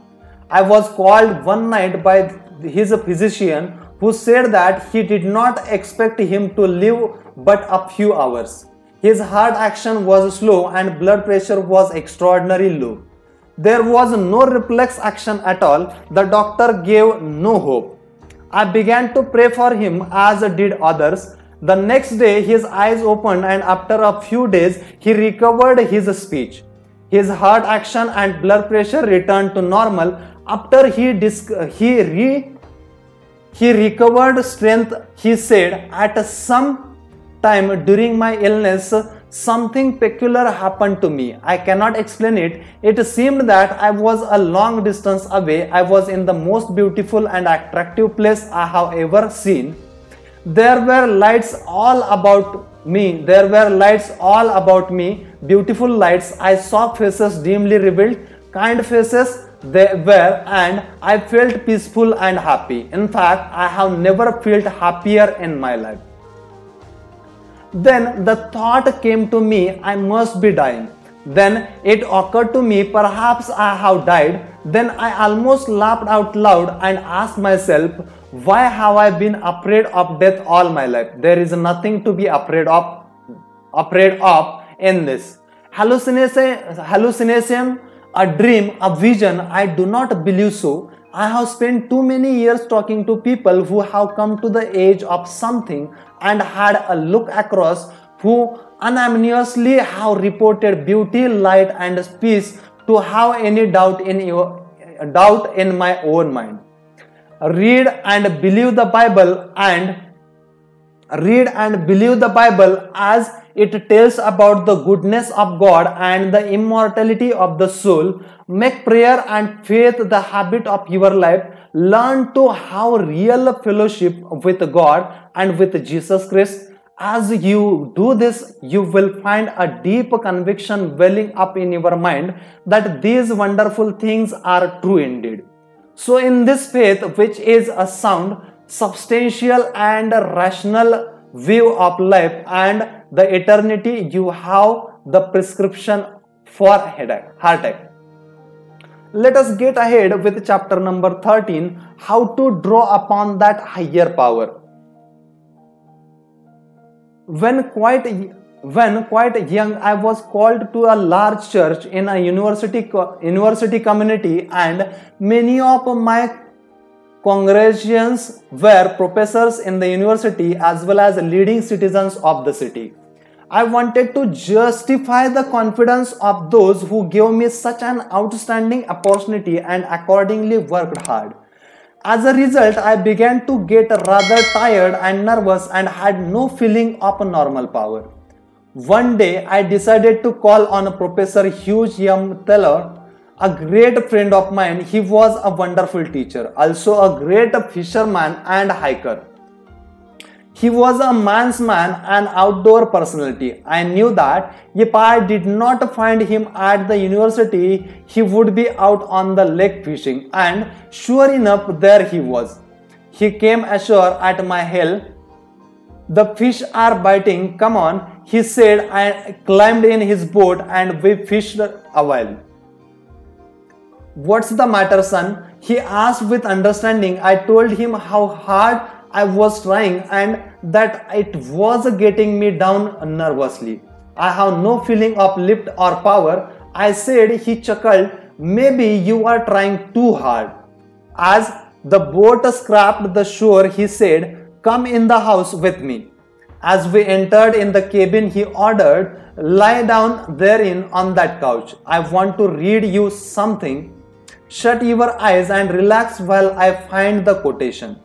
I was called one night by his physician, who said that he did not expect him to live but a few hours. His heart action was slow and blood pressure was extraordinarily low. There was no reflex action at all. The doctor gave no hope. I began to pray for him, as did others. The next day his eyes opened, and after a few days he recovered his speech. His heart action and blood pressure returned to normal. After he recovered strength, he said, "At some time during my illness, something peculiar happened to me. I cannot explain it. It seemed that I was a long distance away. I was in the most beautiful and attractive place I have ever seen. There were lights all about me. Beautiful lights. I saw faces dimly revealed, kind faces they were, and I felt peaceful and happy. In fact, I have never felt happier in my life." Then the thought came to me, I must be dying. Then it occurred to me, perhaps I have died. Then I almost laughed out loud and asked myself, why have I been afraid of death all my life? There is nothing to be afraid of in this. Hallucination, a dream, a vision? I do not believe so. I have spent too many years talking to people who have come to the age of something and had a look across, who unanimously have reported beauty, light and peace to have any doubt in my own mind. Read and believe the Bible as it tells about the goodness of God and the immortality of the soul. Make prayer and faith the habit of your life. Learn to have real fellowship with God and with Jesus Christ. As you do this, you will find a deep conviction welling up in your mind that these wonderful things are true indeed. So in this faith, which is a sound, substantial and rational view of life and the eternity, you have the prescription for heartache. Let us get ahead with chapter number 13, how to draw upon that higher power. When quite young, I was called to a large church in a university community, and many of my congregations were professors in the university as well as leading citizens of the city. I wanted to justify the confidence of those who gave me such an outstanding opportunity and accordingly worked hard. As a result, I began to get rather tired and nervous and had no feeling of normal power. One day, I decided to call on Professor Hugh M. Taylor, a great friend of mine. He was a wonderful teacher, also a great fisherman and hiker. He was a man's man, an outdoor personality. I knew that if I did not find him at the university, he would be out on the lake fishing, and sure enough, there he was. He came ashore at my hill. The fish are biting, come on, he said. I climbed in his boat and we fished a while. What's the matter, son? He asked with understanding. I told him how hard I was trying and that it was getting me down nervously. I have no feeling of lift or power, I said. He chuckled. Maybe you are trying too hard. As the boat scraped the shore, he said, come in the house with me. As we entered in the cabin, he ordered, lie down therein on that couch. I want to read you something. Shut your eyes and relax while I find the quotation.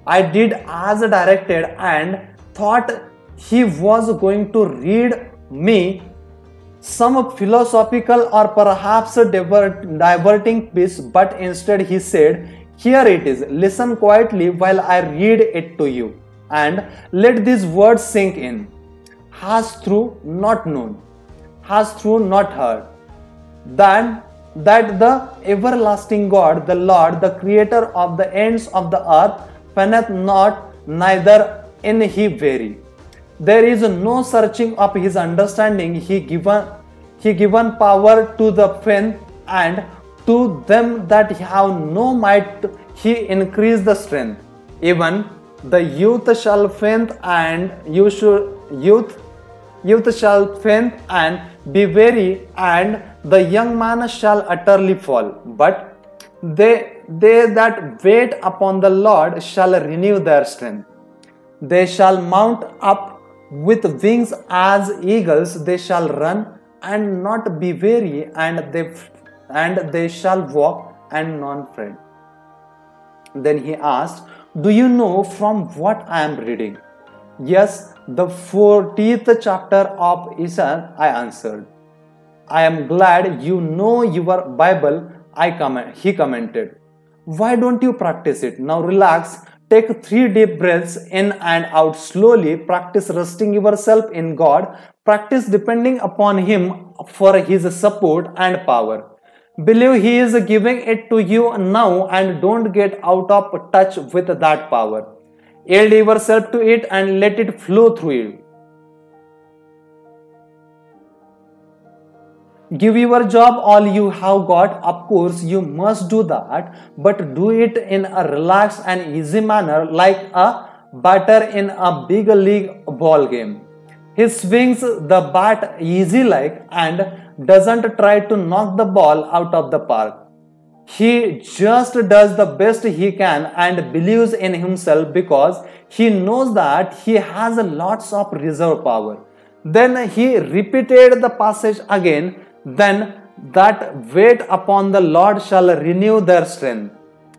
I did as directed and thought he was going to read me some philosophical or perhaps diverting piece, but instead he said, here it is, listen quietly while I read it to you, and let these words sink in. Has through not known, has through not heard, that the everlasting God, the Lord, the creator of the ends of the earth, fainteth not, neither in he weary. There is no searching of his understanding. He given power to the faint, and to them that have no might he increase the strength. Even the youth shall faint and youth shall faint and be weary, and the young man shall utterly fall. But they that wait upon the Lord shall renew their strength. They shall mount up with wings as eagles. They shall run and not be weary, and they shall walk and not fret. Then he asked, do you know from what I am reading? Yes, the 40th chapter of Isaiah, I answered. I am glad you know your Bible, he commented. Why don't you practice it? Now relax, take 3 deep breaths in and out slowly, practice resting yourself in God, practice depending upon Him for His support and power. Believe He is giving it to you now and don't get out of touch with that power. Yield yourself to it and let it flow through you. Give your job all you have got. Of course, you must do that, but do it in a relaxed and easy manner, like a batter in a big league ball game. He swings the bat easy like and doesn't try to knock the ball out of the park. He just does the best he can and believes in himself because he knows that he has lots of reserve power. Then he repeated the passage again. Then that wait upon the Lord shall renew their strength.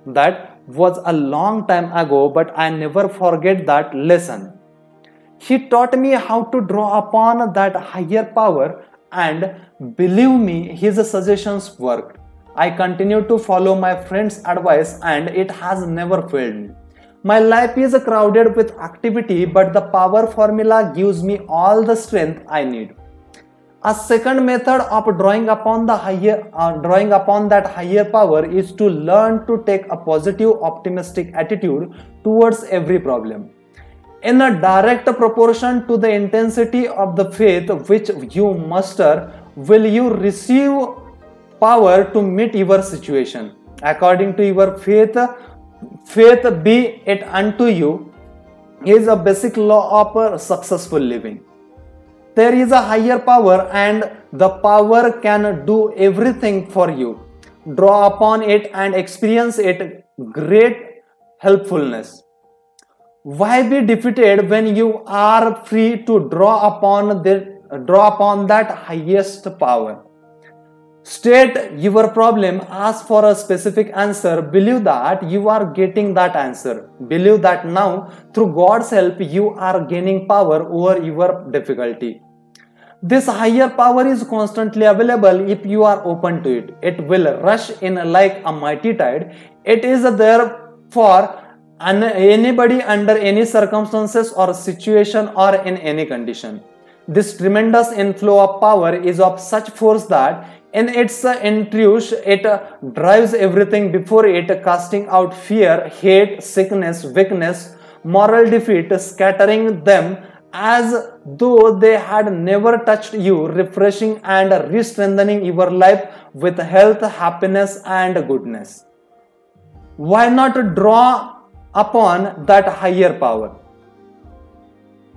That was a long time ago, but I never forget that lesson. He taught me how to draw upon that higher power, and believe me, his suggestions worked. I continue to follow my friend's advice and it has never failed me. My life is crowded with activity, but the power formula gives me all the strength I need. A second method of drawing upon that higher power is to learn to take a positive, optimistic attitude towards every problem. In a direct proportion to the intensity of the faith which you muster, will you receive power to meet your situation. According to your faith be it unto you is a basic law of successful living. There is a higher power and the power can do everything for you. Draw upon it and experience it great helpfulness. Why be defeated when you are free to draw upon that highest power? State your problem, ask for a specific answer, believe that you are getting that answer. Believe that now, through God's help, you are gaining power over your difficulty. This higher power is constantly available if you are open to it. It will rush in like a mighty tide. It is there for anybody under any circumstances or situation or in any condition. This tremendous inflow of power is of such force that in its intrusion, it drives everything before it, casting out fear, hate, sickness, weakness, moral defeat, scattering them as though they had never touched you, refreshing and re-strengthening your life with health, happiness and goodness. Why not draw upon that higher power?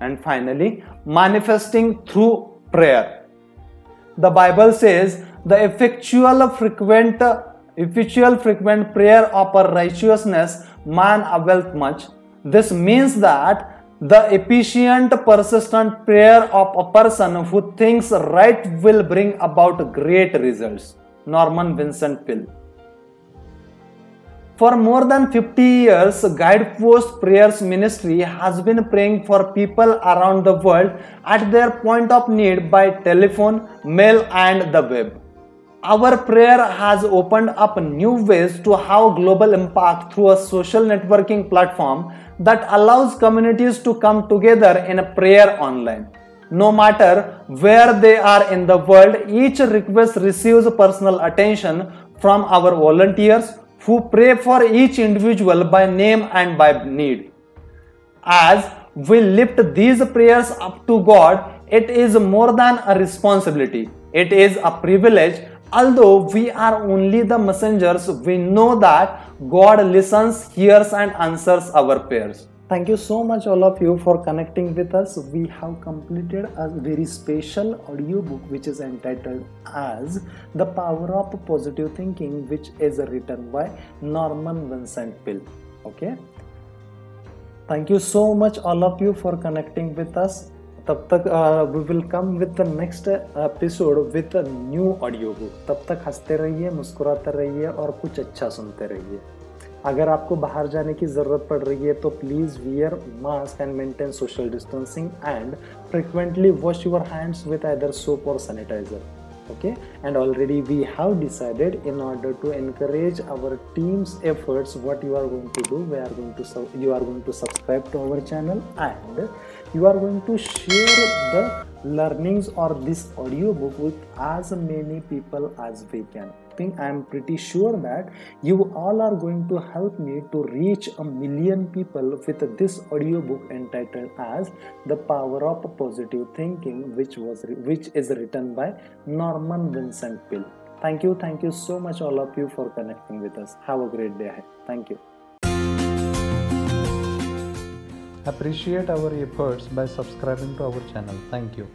And finally, manifesting through prayer. The Bible says, the effectual frequent prayer of a righteousness man availeth much. This means that the efficient, persistent prayer of a person who thinks right will bring about great results. Norman Vincent Peale. For more than 50 years, Guidepost Prayers Ministry has been praying for people around the world at their point of need by telephone, mail and the web. Our prayer has opened up new ways to have global impact through a social networking platform that allows communities to come together in a prayer online. No matter where they are in the world, each request receives personal attention from our volunteers who pray for each individual by name and by need. As we lift these prayers up to God, it is more than a responsibility. It is a privilege. Although we are only the messengers, we know that God listens, hears and answers our prayers. Thank you so much all of you for connecting with us. We have completed a very special audiobook which is entitled as The Power of Positive Thinking, which is written by Norman Vincent Peale. Okay. Thank you so much all of you for connecting with us. तब तक we will come with the next episode with a new audiobook. तब तक हंसते रहिए, मुस्कुराते रहिए और कुछ अच्छा सुनते रहिए. अगर आपको बाहर जाने की ज़रूरत पड़ रही है तो please wear mask and maintain social distancing and frequently wash your hands with either soap or sanitizer. Okay, and already we have decided, in order to encourage our team's efforts, what you are going to do, you are going to subscribe to our channel and you are going to share the learnings or this audiobook with as many people as we can. I am pretty sure that you all are going to help me to reach 1 million people with this audiobook entitled as The Power of Positive Thinking, which is written by Norman Vincent Peale. Thank you so much all of you for connecting with us. Have a great day ahead. Thank you. Appreciate our efforts by subscribing to our channel. Thank you.